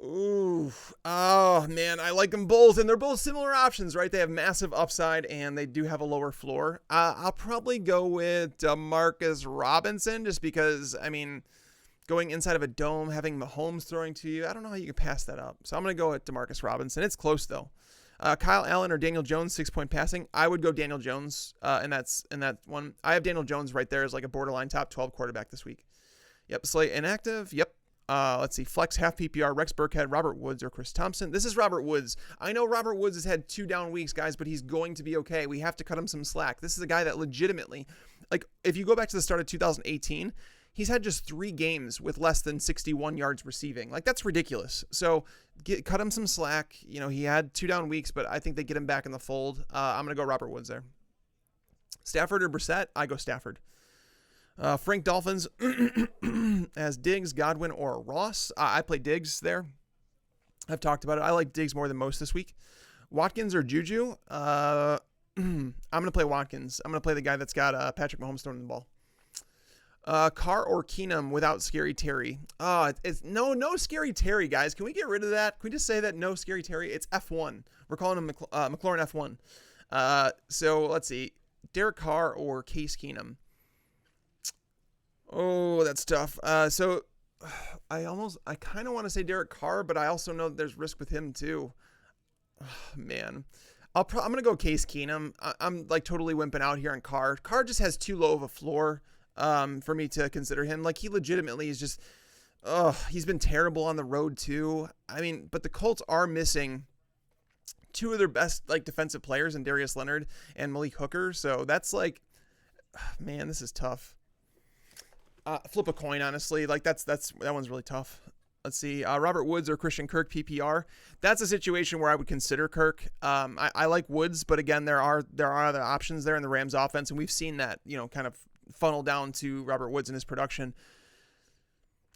Ooh, oh man, I like them both, and they're both similar options, right? They have massive upside, and they do have a lower floor. I'll probably go with Demarcus Robinson, just because, going inside of a dome, having Mahomes throwing to you, I don't know how you can pass that up. So I'm going to go with Demarcus Robinson. It's close, though. Kyle Allen or Daniel Jones, 6-point passing. I would go Daniel Jones, and that one. I have Daniel Jones right there as like a borderline top 12 quarterback this week. Yep, Slay inactive. Yep. Let's see. Flex half PPR, Rex Burkhead, Robert Woods, or Chris Thompson. This is Robert Woods. I know Robert Woods has had 2 down weeks, guys, but he's going to be okay. We have to cut him some slack. This is a guy that legitimately, like, if you go back to the start of 2018, he's had just 3 games with less than 61 yards receiving. Like, that's ridiculous. So cut him some slack. He had 2 down weeks, but I think they get him back in the fold. I'm going to go Robert Woods there. Stafford or Brissett? I go Stafford. Frank Dolphins as Diggs, Godwin, or Ross. I play Diggs there. I've talked about it. I like Diggs more than most this week. Watkins or Juju? I'm going to play Watkins. I'm going to play the guy that's got Patrick Mahomes throwing the ball. Carr or Keenum without Scary Terry? It's no Scary Terry, guys. Can we get rid of that? Can we just say that no Scary Terry? It's F1. We're calling him Maclaurin F1. So let's see. Derek Carr or Case Keenum? Oh, that's tough. So I kind of want to say Derek Carr, but I also know that there's risk with him too. Oh, man, I'm going to go Case Keenum. I'm like totally wimping out here on Carr. Carr just has too low of a floor for me to consider him. Like he legitimately is just, he's been terrible on the road too. But the Colts are missing 2 of their best like defensive players in Darius Leonard and Malik Hooker. So that's like, man, this is tough. Flip a coin, honestly. Like that one's really tough. Let's see. Robert Woods or Christian Kirk PPR. That's a situation where I would consider Kirk. I like Woods, but again, there are other options there in the Rams offense, and we've seen that kind of funnel down to Robert Woods and his production.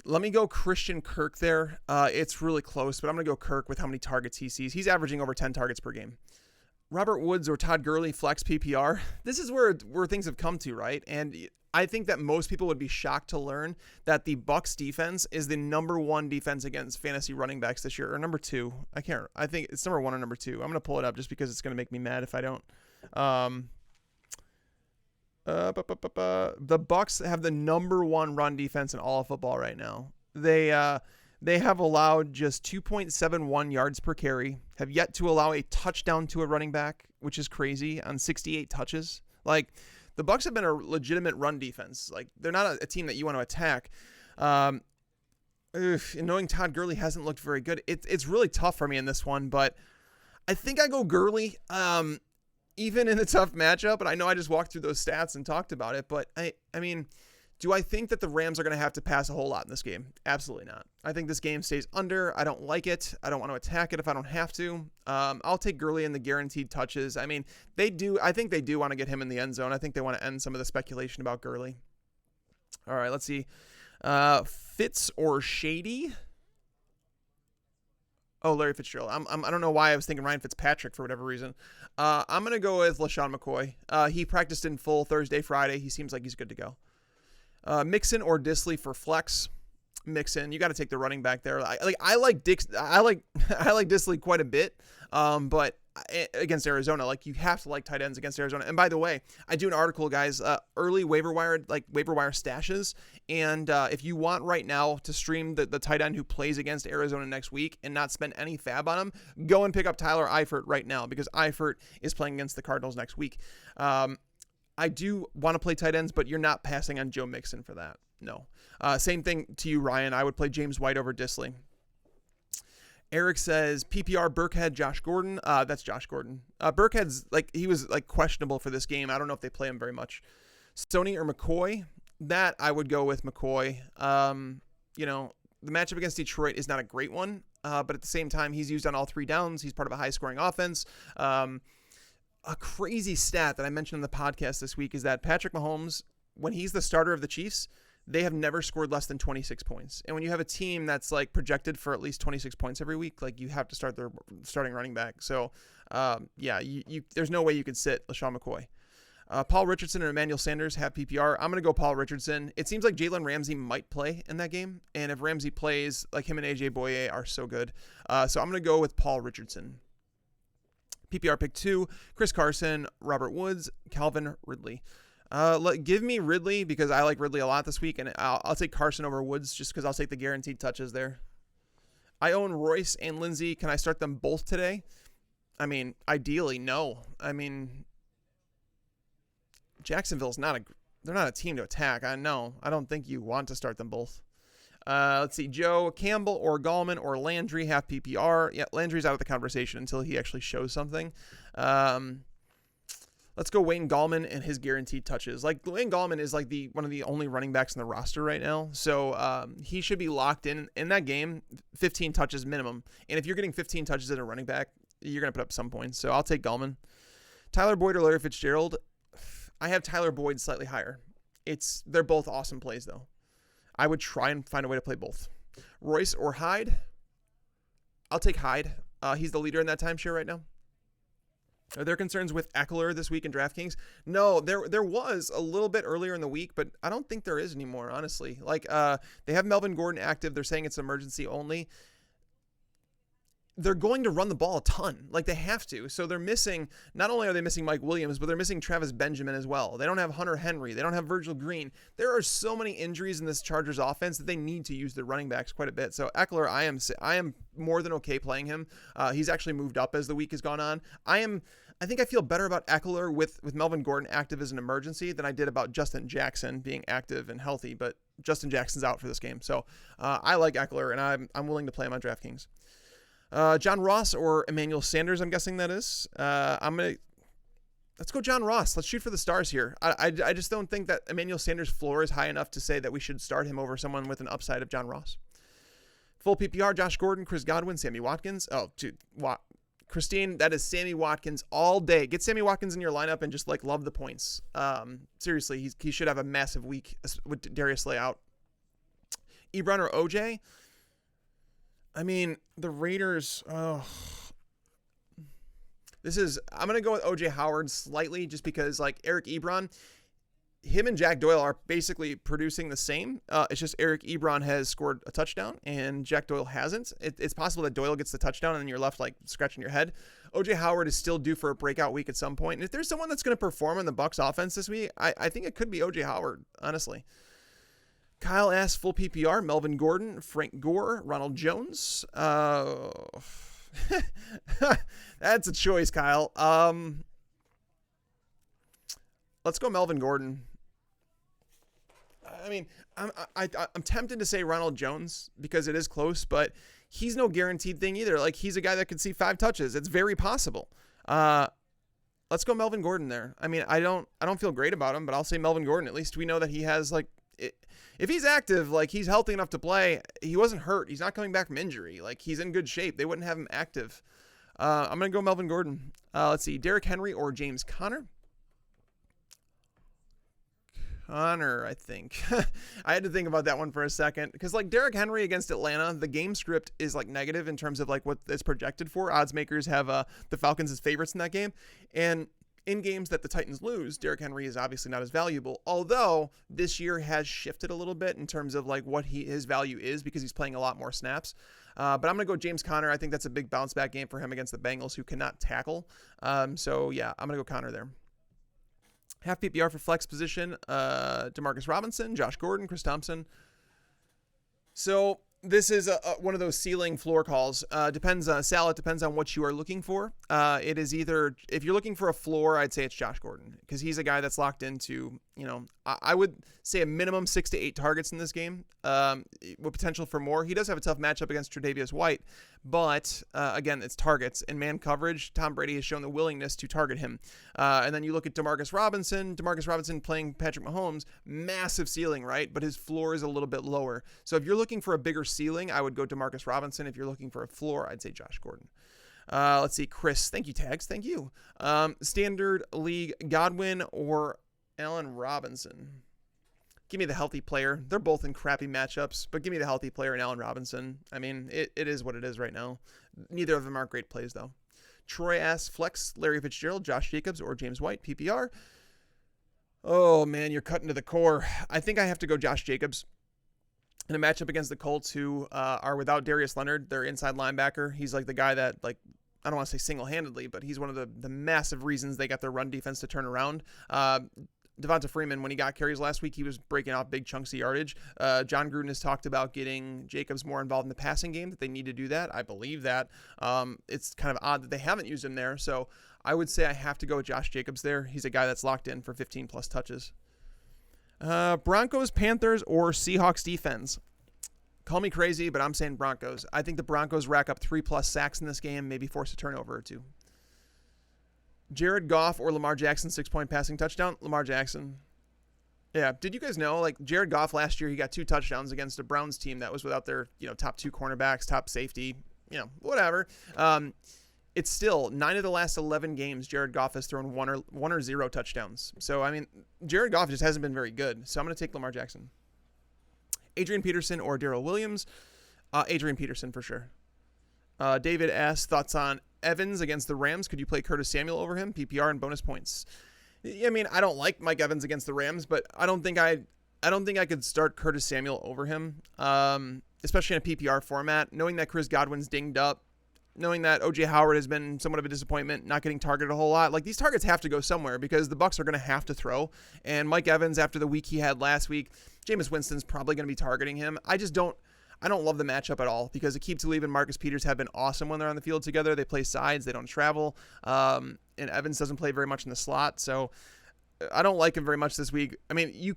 Let me go Christian Kirk there. It's really close, but I'm gonna go Kirk with how many targets he sees. He's averaging over 10 targets per game. Robert Woods or Todd Gurley flex PPR. This is where things have come to, right? And I think that most people would be shocked to learn that the Bucs defense is the number 1 defense against fantasy running backs this year, or number 2. I think it's number 1 or number 2. I'm going to pull it up just because it's going to make me mad if I don't. The Bucs have the number 1 run defense in all of football right now. They They have allowed just 2.71 yards per carry, have yet to allow a touchdown to a running back, which is crazy, on 68 touches. Like, the Bucs have been a legitimate run defense. Like, they're not a team that you want to attack. And knowing Todd Gurley hasn't looked very good, it's really tough for me in this one, but I think I go Gurley, even in a tough matchup. And I know I just walked through those stats and talked about it, but I mean, do I think that the Rams are going to have to pass a whole lot in this game? Absolutely not. I think this game stays under. I don't like it. I don't want to attack it if I don't have to. I'll take Gurley in the guaranteed touches. I mean, I think they do want to get him in the end zone. I think they want to end some of the speculation about Gurley. All right, let's see. Fitz or Shady? Oh, Larry Fitzgerald. I don't know why I was thinking Ryan Fitzpatrick for whatever reason. I'm going to go with LaShawn McCoy. He practiced in full Thursday, Friday. He seems like he's good to go. Mixon or Disley for flex. Mixon. You got to take the running back there. I like Disley quite a bit. But against Arizona, like, you have to like tight ends against Arizona. And by the way, I do an article, guys, early waiver wire stashes. And if you want right now to stream the tight end who plays against Arizona next week and not spend any fab on him, go and pick up Tyler Eifert right now, because Eifert is playing against the Cardinals next week. I do want to play tight ends, but you're not passing on Joe Mixon for that. No. Same thing to you, Ryan. I would play James White over Disley. Eric says PPR Burkhead, Josh Gordon. That's Josh Gordon. Burkhead's he was questionable for this game. I don't know if they play him very much. Sony or McCoy. That I would go with McCoy. The matchup against Detroit is not a great one, but at the same time, he's used on all three downs. He's part of a high-scoring offense. A crazy stat that I mentioned in the podcast this week is that Patrick Mahomes, when he's the starter of the Chiefs, they have never scored less than 26 points. And when you have a team that's projected for at least 26 points every week, you have to start their starting running back. So, there's no way you could sit LaShawn McCoy. Paul Richardson and Emmanuel Sanders have PPR. I'm going to go Paul Richardson. It seems like Jalen Ramsey might play in that game. And if Ramsey plays, him and AJ Boye are so good. So I'm going to go with Paul Richardson. PPR pick 2, Chris Carson, Robert Woods, Calvin Ridley. Give me Ridley because I like Ridley a lot this week, and I'll take Carson over Woods just because I'll take the guaranteed touches there. I own Royce and Lindsey. Can I start them both today? I mean, ideally, no. I mean, Jacksonville's they're not a team to attack. I know. I don't think you want to start them both. Let's see. Joe, Campbell or Gallman or Landry have PPR. Yeah, Landry's out of the conversation until he actually shows something. Let's go Wayne Gallman and his guaranteed touches. Wayne Gallman is one of the only running backs in the roster right now. So he should be locked in that game, 15 touches minimum. And if you're getting 15 touches at a running back, you're going to put up some points. So I'll take Gallman. Tyler Boyd or Larry Fitzgerald. I have Tyler Boyd slightly higher. They're both awesome plays though. I would try and find a way to play both. Royce or Hyde? I'll take Hyde. He's the leader in that timeshare right now. Are there concerns with Eckler this week in DraftKings? No, there was a little bit earlier in the week, but I don't think there is anymore, honestly. They have Melvin Gordon active. They're saying it's emergency only. They're going to run the ball a ton. They have to. So they're missing, not only are they missing Mike Williams, but they're missing Travis Benjamin as well. They don't have Hunter Henry. They don't have Virgil Green. There are so many injuries in this Chargers offense that they need to use their running backs quite a bit. So Eckler, I am more than okay playing him. He's actually moved up as the week has gone on. I think I feel better about Eckler with Melvin Gordon active as an emergency than I did about Justin Jackson being active and healthy, but Justin Jackson's out for this game. So I like Eckler, and I'm willing to play him on DraftKings. John Ross or Emmanuel Sanders, I'm guessing that is. Let's go John Ross. Let's shoot for the stars here. I just don't think that Emmanuel Sanders' floor is high enough to say that we should start him over someone with an upside of John Ross. Full PPR, Josh Gordon, Chris Godwin, Sammy Watkins. Oh, dude, Cristian, that is Sammy Watkins all day. Get Sammy Watkins in your lineup and just love the points. Seriously, he should have a massive week with Darius Slay out. Ebron or OJ? I mean, the Raiders, I'm going to go with OJ Howard slightly just because Eric Ebron, him and Jack Doyle are basically producing the same. It's just Eric Ebron has scored a touchdown and Jack Doyle hasn't. It's possible that Doyle gets the touchdown and then you're left scratching your head. OJ Howard is still due for a breakout week at some point. And if there's someone that's going to perform in the Bucs offense this week, I think it could be OJ Howard, honestly. Kyle asks full PPR, Melvin Gordon, Frank Gore, Ronald Jones. That's a choice, Kyle. Let's go Melvin Gordon. I mean, I'm tempted to say Ronald Jones because it is close, but he's no guaranteed thing either. Like, he's a guy that could see 5 touches. It's very possible. Let's go Melvin Gordon there. I mean, I don't feel great about him, but I'll say Melvin Gordon. At least we know that he has, like, if he's active, like, he's healthy enough to play. He wasn't hurt. He's not coming back from injury. Like, he's in good shape. They wouldn't have him active. I'm going to go Melvin Gordon. Let's see, Derrick Henry or James Conner. Conner, I think. I had to think about that one for a second because, like, Derrick Henry against Atlanta, the game script is, like, negative in terms of, like, what it's projected for. Odds makers have the Falcons as favorites in that game, and in games that the Titans lose, Derrick Henry is obviously not as valuable, although this year has shifted a little bit in terms of, like, what his value is because he's playing a lot more snaps. But I'm going to go James Conner. I think that's a big bounce back game for him against the Bengals, who cannot tackle. So yeah, I'm going to go Conner there. Half PPR for flex position, Demarcus Robinson, Josh Gordon, Chris Thompson. So this is one of those ceiling floor calls. Depends on what you are looking for. It is either, if you're looking for a floor, I'd say it's Josh Gordon because he's a guy that's locked into, I would say a minimum 6 to 8 targets in this game, with potential for more. He does have a tough matchup against Tre'Davious White, but again, it's targets and man coverage. Tom Brady has shown the willingness to target him. And then you look at Demarcus Robinson playing Patrick Mahomes, massive ceiling, right? But his floor is a little bit lower. So if you're looking for a bigger ceiling, I would go Demarcus Robinson. If you're looking for a floor, I'd say Josh Gordon. Let's see, Chris. Thank you, Tags. Thank you. Standard League, Godwin or Allen Robinson? Give me the healthy player. They're both in crappy matchups, but give me the healthy player in Allen Robinson. I mean, it is what it is right now. Neither of them aren't great plays, though. Troy asks, flex, Larry Fitzgerald, Josh Jacobs, or James White, PPR. Oh, man, you're cutting to the core. I think I have to go Josh Jacobs. In a matchup against the Colts, who are without Darius Leonard, their inside linebacker. He's like the guy that, like, I don't want to say single-handedly, but he's one of the massive reasons they got their run defense to turn around. Devonta Freeman, when he got carries last week, he was breaking out big chunks of yardage. John Gruden has talked about getting Jacobs more involved in the passing game, that they need to do that. I believe that. It's kind of odd that they haven't used him there. So I would say I have to go with Josh Jacobs there. He's a guy that's locked in for 15-plus touches. Broncos, Panthers, or Seahawks defense? Call me crazy, but I'm saying Broncos. I think the Broncos rack up 3+ sacks in this game, maybe force a turnover or 2. Jared Goff or Lamar Jackson, 6-point passing touchdown? Lamar Jackson. Yeah, did you guys know, like, Jared Goff last year, he got 2 touchdowns against a Browns team that was without their, top 2 cornerbacks, top safety, whatever. It's still 9 of the last 11 games, Jared Goff has thrown 1 or 0 touchdowns. So, I mean, Jared Goff just hasn't been very good. So I'm going to take Lamar Jackson. Adrian Peterson or Darryl Williams? Adrian Peterson for sure. David asks, thoughts on Evans against the Rams? Could you play Curtis Samuel over him? PPR and bonus points. I mean, I don't like Mike Evans against the Rams, but I don't think I could start Curtis Samuel over him, especially in a PPR format. Knowing that Chris Godwin's dinged up, knowing that O.J. Howard has been somewhat of a disappointment, not getting targeted a whole lot. Like, these targets have to go somewhere because the Bucs are going to have to throw. And Mike Evans, after the week he had last week, Jameis Winston's probably going to be targeting him. I don't love the matchup at all because Aqib Talib and Marcus Peters have been awesome when they're on the field together. They play sides. They don't travel. And Evans doesn't play very much in the slot. So I don't like him very much this week. I mean,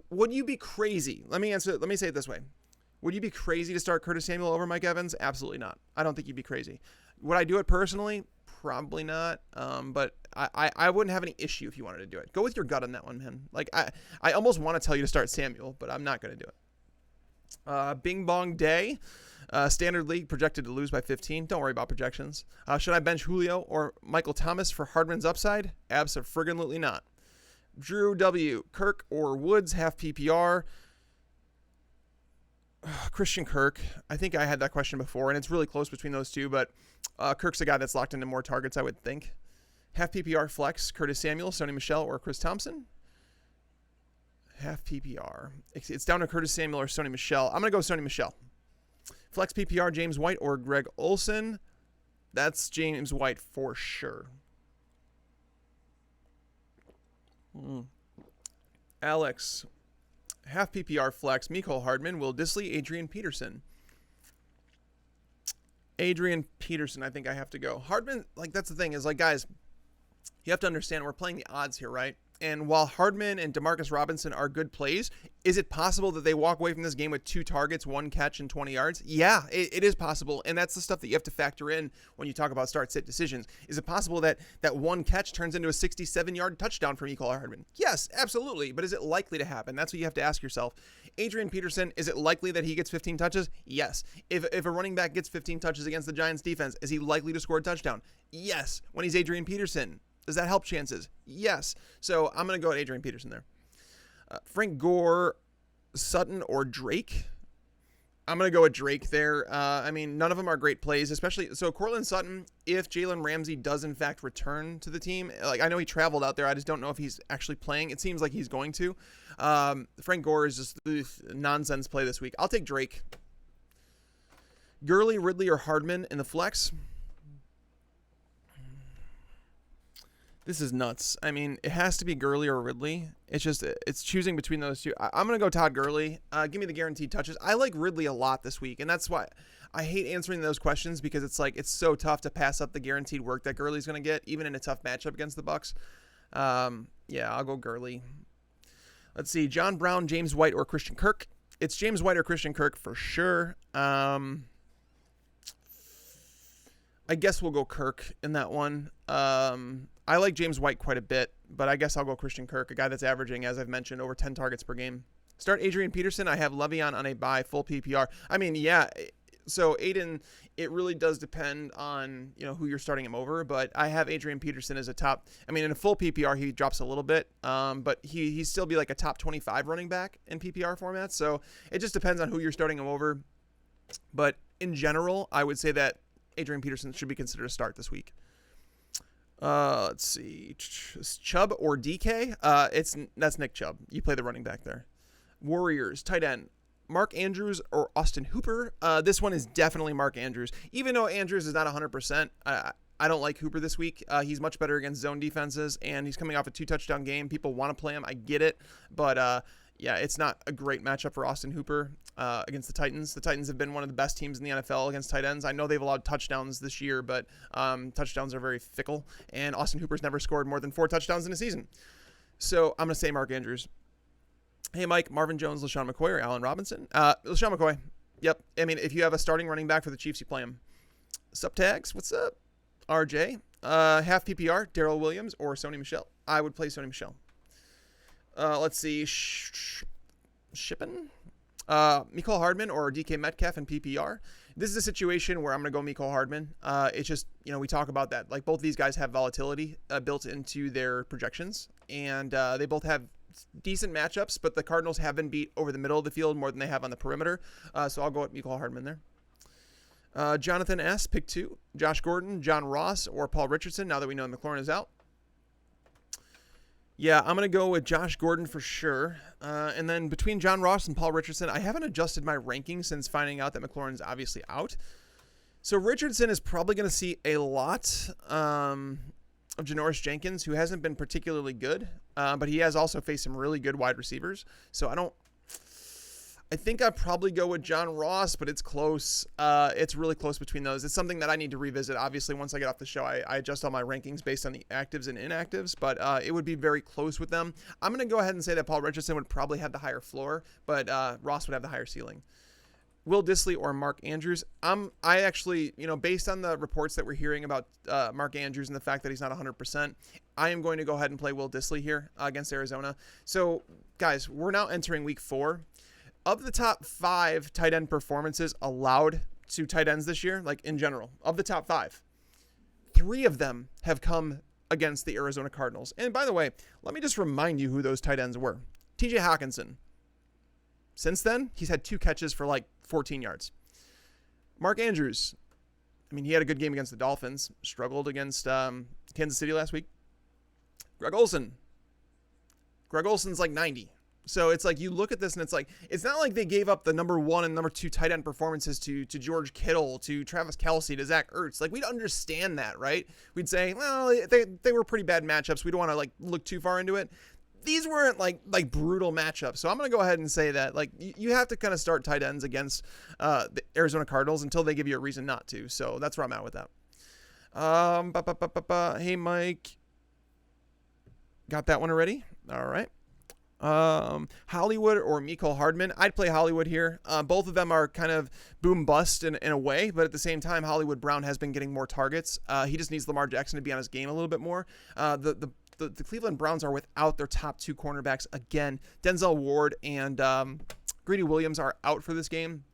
would you be crazy? Let me say it this way. Would you be crazy to start Curtis Samuel over Mike Evans? Absolutely not. I don't think you'd be crazy. Would I do it personally? Probably not. But I wouldn't have any issue if you wanted to do it. Go with your gut on that one, man. Like, I almost want to tell you to start Samuel, but I'm not going to do it. Bing Bong Day. Standard League projected to lose by 15. Don't worry about projections. Should I bench Julio or Michael Thomas for Hardman's upside? Abso-friggin-lutely not. Drew W. Kirk or Woods, half PPR. Christian Kirk. I think I had that question before, and it's really close between those two, but Kirk's a guy that's locked into more targets, I would think. Half PPR flex, Curtis Samuel, Sony Michel, or Chris Thompson. Half PPR. It's down to Curtis Samuel or Sony Michel. I'm going to go Sony Michel. Flex PPR, James White or Greg Olsen. That's James White for sure. Alex. Half PPR flex, Mecole Hardman, Will Dissly, Adrian Peterson. Adrian Peterson, I think I have to go. Hardman, like, that's the thing is, like, guys, you have to understand we're playing the odds here, right? And while Hardman and Demarcus Robinson are good plays, is it possible that they walk away from this game with 2 targets, 1 catch, and 20 yards? Yeah, it is possible. And that's the stuff that you have to factor in when you talk about start-sit decisions. Is it possible that that 1 catch turns into a 67-yard touchdown for Mecole Hardman? Yes, absolutely. But is it likely to happen? That's what you have to ask yourself. Adrian Peterson, is it likely that he gets 15 touches? Yes. If a running back gets 15 touches against the Giants defense, is he likely to score a touchdown? Yes. When he's Adrian Peterson. Does that help chances? Yes. So I'm going to go at Adrian Peterson there. Frank Gore, Sutton, or Drake? I'm going to go with Drake there. I mean, none of them are great plays, especially. So Cortland Sutton, if Jalen Ramsey does in fact return to the team, like I know he traveled out there. I just don't know if he's actually playing. It seems like he's going to. Frank Gore is just nonsense play this week. I'll take Drake. Gurley, Ridley, or Hardman in the flex. This is nuts. I mean, it has to be Gurley or Ridley. It's choosing between those two. I'm going to go Todd Gurley. Give me the guaranteed touches. I like Ridley a lot this week, and that's why I hate answering those questions because it's like it's so tough to pass up the guaranteed work that Gurley's going to get, even in a tough matchup against the Bucs. Yeah, I'll go Gurley. Let's see. John Brown, James White, or Christian Kirk. It's James White or Christian Kirk for sure. I guess we'll go Kirk in that one. I like James White quite a bit, but I guess I'll go Christian Kirk, a guy that's averaging, as I've mentioned, over 10 targets per game. Start Adrian Peterson. I have Le'Veon on a bye, full PPR. I mean, yeah, so Aiden, it really does depend on, who you're starting him over, but I have Adrian Peterson as a top. I mean, in a full PPR, he drops a little bit, but he'd still be like a top 25 running back in PPR format, so it just depends on who you're starting him over. But in general, I would say that Adrian Peterson should be considered a start this week. Let's see. Chubb or DK? That's Nick Chubb. You play the running back there. Warriors, tight end. Mark Andrews or Austin Hooper? This one is definitely Mark Andrews. Even though Andrews is not 100%, I don't like Hooper this week. He's much better against zone defenses, and he's coming off a 2-touchdown game. People want to play him. I get it. But, yeah, it's not a great matchup for Austin Hooper against the Titans. The Titans have been one of the best teams in the NFL against tight ends. I know they've allowed touchdowns this year, but touchdowns are very fickle, and Austin Hooper's never scored more than 4 touchdowns in a season. So I'm going to say Mark Andrews. Hey, Mike, Marvin Jones, LaShawn McCoy, or Allen Robinson? LaShawn McCoy. Yep. I mean, if you have a starting running back for the Chiefs, you play him. Sup tags? What's up? RJ. Half PPR, Darryl Williams, or Sony Michel? I would play Sony Michel. Let's see. Shipping? Mecole Hardman or DK Metcalf in PPR. This is a situation where I'm going to go Mecole Hardman. It's just, we talk about that. Like, both these guys have volatility built into their projections, and they both have decent matchups, but the Cardinals have been beat over the middle of the field more than they have on the perimeter. So I'll go with Mecole Hardman there. Jonathan S., pick 2. Josh Gordon, John Ross, or Paul Richardson, now that we know Maclaurin is out. Yeah, I'm going to go with Josh Gordon for sure. And then between John Ross and Paul Richardson, I haven't adjusted my rankings since finding out that McLaurin's obviously out. So Richardson is probably going to see a lot of Janoris Jenkins, who hasn't been particularly good, but he has also faced some really good wide receivers. So I think I'd probably go with John Ross, but it's close. It's really close between those. It's something that I need to revisit. Obviously, once I get off the show, I adjust all my rankings based on the actives and inactives, but it would be very close with them. I'm going to go ahead and say that Paul Richardson would probably have the higher floor, but Ross would have the higher ceiling. Will Dissly or Mark Andrews? I actually, based on the reports that we're hearing about Mark Andrews and the fact that he's not 100%, I am going to go ahead and play Will Dissly here against Arizona. So, guys, we're now entering week 4. Of the top 5 tight end performances allowed to tight ends this year, like in general, of the top 5, 3 of them have come against the Arizona Cardinals. And by the way, let me just remind you who those tight ends were. TJ Hawkinson. Since then, he's had 2 catches for like 14 yards. Mark Andrews. I mean, he had a good game against the Dolphins. Struggled against Kansas City last week. Greg Olsen. Greg Olsen's like 90. So it's like you look at this and it's like, it's not like they gave up the number 1 and number 2 tight end performances to George Kittle, to Travis Kelce, to Zach Ertz. Like, we'd understand that, right? We'd say, well, they were pretty bad matchups. We don't want to like look too far into it. these weren't like brutal matchups. So I'm going to go ahead and say that like you have to kind of start tight ends against the Arizona Cardinals until they give you a reason not to. So that's where I'm at with that. Hey, Mike. Got that one already? All right. Hollywood or Mecole Hardman. I'd play Hollywood here. Both of them are kind of boom bust in a way, but at the same time, Hollywood Brown has been getting more targets. He just needs Lamar Jackson to be on his game a little bit more. The Cleveland Browns are without their top two cornerbacks again. Denzel Ward and Greedy Williams are out for this game.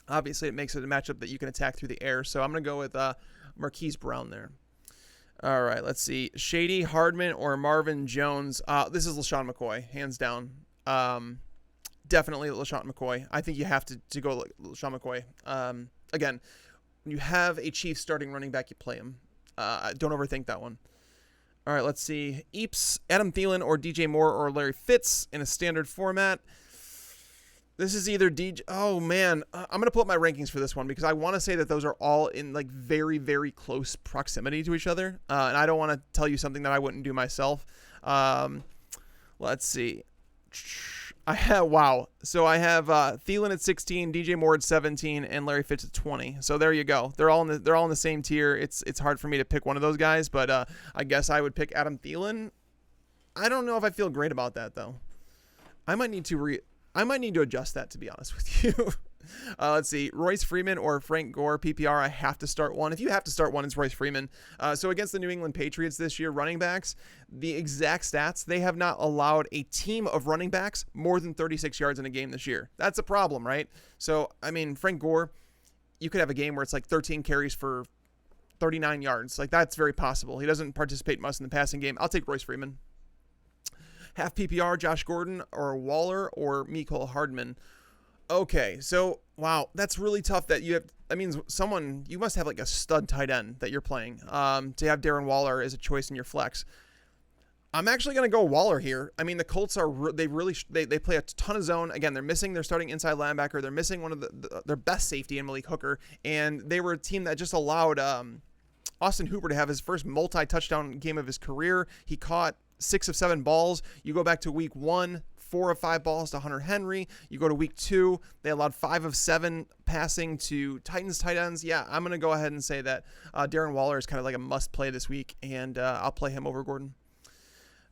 Obviously, it makes it a matchup that you can attack through the air. So I'm going to go with Marquise Brown there. All right, let's see. Shady, Hardman, or Marvin Jones. This is LaShawn McCoy, hands down. Definitely LaShawn McCoy. I think you have to go LaShawn McCoy. Again, when you have a Chiefs starting running back, you play him. Don't overthink that one. All right, let's see. Eeps, Adam Thielen, or DJ Moore, or Larry Fitz in a standard format. This is either DJ. Oh, man. I'm going to pull up my rankings for this one because I want to say that those are all in like very, very close proximity to each other. And I don't want to tell you something that I wouldn't do myself. Let's see. Wow. So I have Thielen at 16, DJ Moore at 17, and Larry Fitz at 20. So there you go. They're all in the same tier. It's hard for me to pick one of those guys, but I guess I would pick Adam Thielen. I don't know if I feel great about that though. I might need to adjust that, to be honest with you. Let's see. Royce Freeman or Frank Gore, PPR. I have to start one. If you have to start one, it's Royce Freeman. So against the New England Patriots this year, running backs, the exact stats, they have not allowed a team of running backs more than 36 yards in a game this year. That's a problem, right? So, I mean, Frank Gore, you could have a game where it's like 13 carries for 39 yards. Like, that's very possible. He doesn't participate much in the passing game. I'll take Royce Freeman. Half PPR, Josh Gordon or Waller or Mecole Hardman. Okay, so, wow, that's really tough that you have. That means you must have like a stud tight end that you're playing to have Darren Waller as a choice in your flex. I'm actually going to go Waller here. I mean, the Colts they play a ton of zone. Again, they're missing their starting inside linebacker. They're missing one of their best safety in Malik Hooker, and they were a team that just allowed Austin Hooper to have his first multi-touchdown game of his career. He caught 6 of 7 balls. You go back to week 1, 4 of 5 balls to Hunter Henry. You go to week 2, they allowed 5 of 7 passing to Titans tight ends. Yeah, I'm going to go ahead and say that Darren Waller is kind of like a must play this week, and I'll play him over Gordon.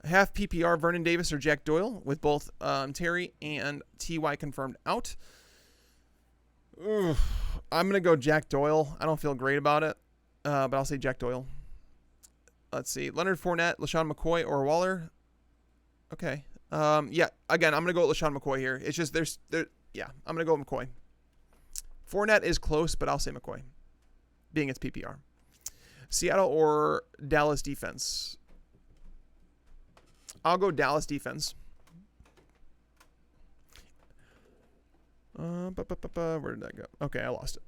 Half PPR, Vernon Davis or Jack Doyle, with both Terry and TY confirmed out. I'm going to go Jack Doyle. I don't feel great about it, but I'll say Jack Doyle. Let's see. Leonard Fournette, LaShawn McCoy, or Waller. Okay. Yeah, again, I'm going to go with LaShawn McCoy here. It's just I'm going to go with McCoy. Fournette is close, but I'll say McCoy, being its PPR. Seattle or Dallas defense. I'll go Dallas defense. Where did that go? Okay, I lost it.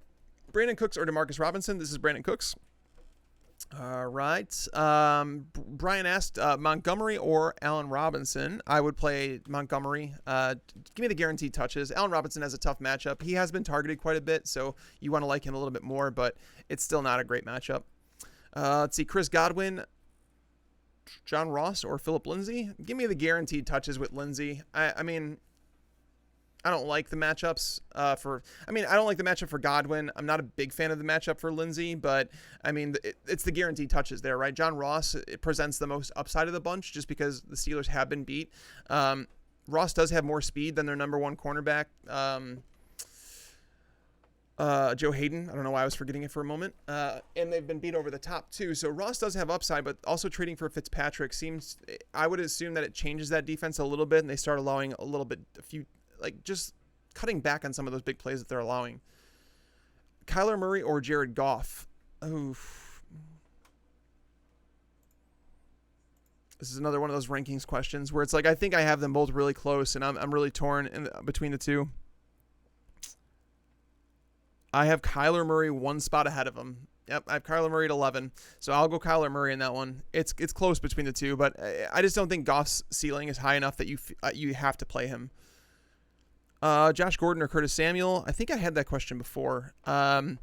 Brandon Cooks or DeMarcus Robinson. This is Brandon Cooks. All right. Brian asked Montgomery or Allen Robinson. I would play Montgomery. Give me the guaranteed touches. Allen Robinson has a tough matchup. He has been targeted quite a bit, so you want to like him a little bit more, but it's still not a great matchup. Let's see. Chris Godwin, John Ross, or Phillip Lindsey. Give me the guaranteed touches with Lindsey. I mean, I don't like the matchups I don't like the matchup for Godwin. I'm not a big fan of the matchup for Lindsey, but I mean, it's the guaranteed touches there, right? John Ross, it presents the most upside of the bunch just because the Steelers have been beat. Ross does have more speed than their number one cornerback, Joe Hayden. I don't know why I was forgetting it for a moment. And they've been beat over the top too. So Ross does have upside, but also trading for Fitzpatrick I would assume that it changes that defense a little bit and they start allowing just cutting back on some of those big plays that they're allowing. Kyler Murray or Jared Goff. Oof. This is another one of those rankings questions where it's like, I think I have them both really close and I'm really torn between the two. I have Kyler Murray one spot ahead of him. Yep, I have Kyler Murray at 11, so I'll go Kyler Murray in that one. It's close between the two, but I just don't think Goff's ceiling is high enough that you have to play him. Josh Gordon or Curtis Samuel. I think I had that question before. I'm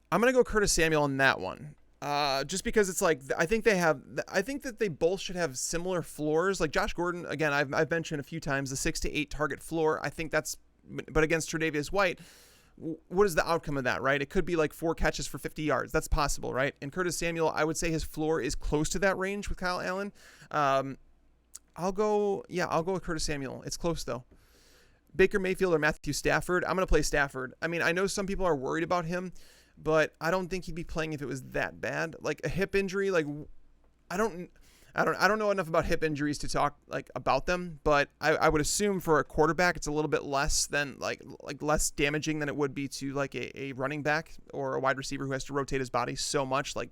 going to go Curtis Samuel in that one. Just because it's like, I think that they both should have similar floors. Like Josh Gordon, again, I've mentioned a few times the 6 to 8 target floor. I think but against Tre'Davious White, what is the outcome of that, right? It could be like 4 catches for 50 yards. That's possible, right? And Curtis Samuel, I would say his floor is close to that range with Kyle Allen. I'll go with Curtis Samuel. It's close though. Baker Mayfield or Matthew Stafford. I'm going to play Stafford. I mean, I know some people are worried about him, but I don't think he'd be playing if it was that bad. Like a hip injury, like I don't know enough about hip injuries to talk like about them, but I would assume for a quarterback it's a little bit less than like less damaging than it would be to like a running back or a wide receiver who has to rotate his body so much, like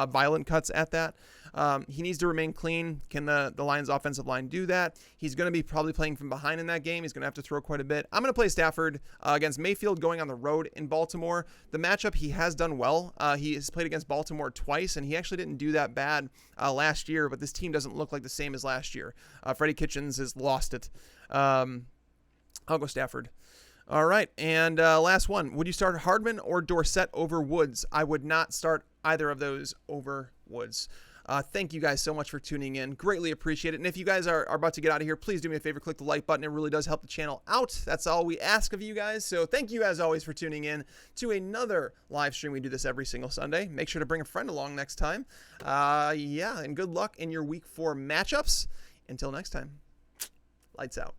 violent cuts at that. He needs to remain clean. Can the Lions offensive line do that? He's going to be probably playing from behind in that game. He's going to have to throw quite a bit. I'm going to play Stafford against Mayfield going on the road in Baltimore. The matchup, he has done well. He has played against Baltimore twice, and he actually didn't do that bad last year, but this team doesn't look like the same as last year. Freddie Kitchens has lost it. I'll go Stafford. All right, and last one. Would you start Hardman or Dorsett over Woods? I would not start either of those over Woods. Thank you guys so much for tuning in. Greatly appreciate it. And if you guys are about to get out of here, please do me a favor, click the like button. It really does help the channel out. That's all we ask of you guys. So thank you as always for tuning in to another live stream. We do this every single Sunday. Make sure to bring a friend along next time. And good luck in your week 4 matchups. Until next time, lights out.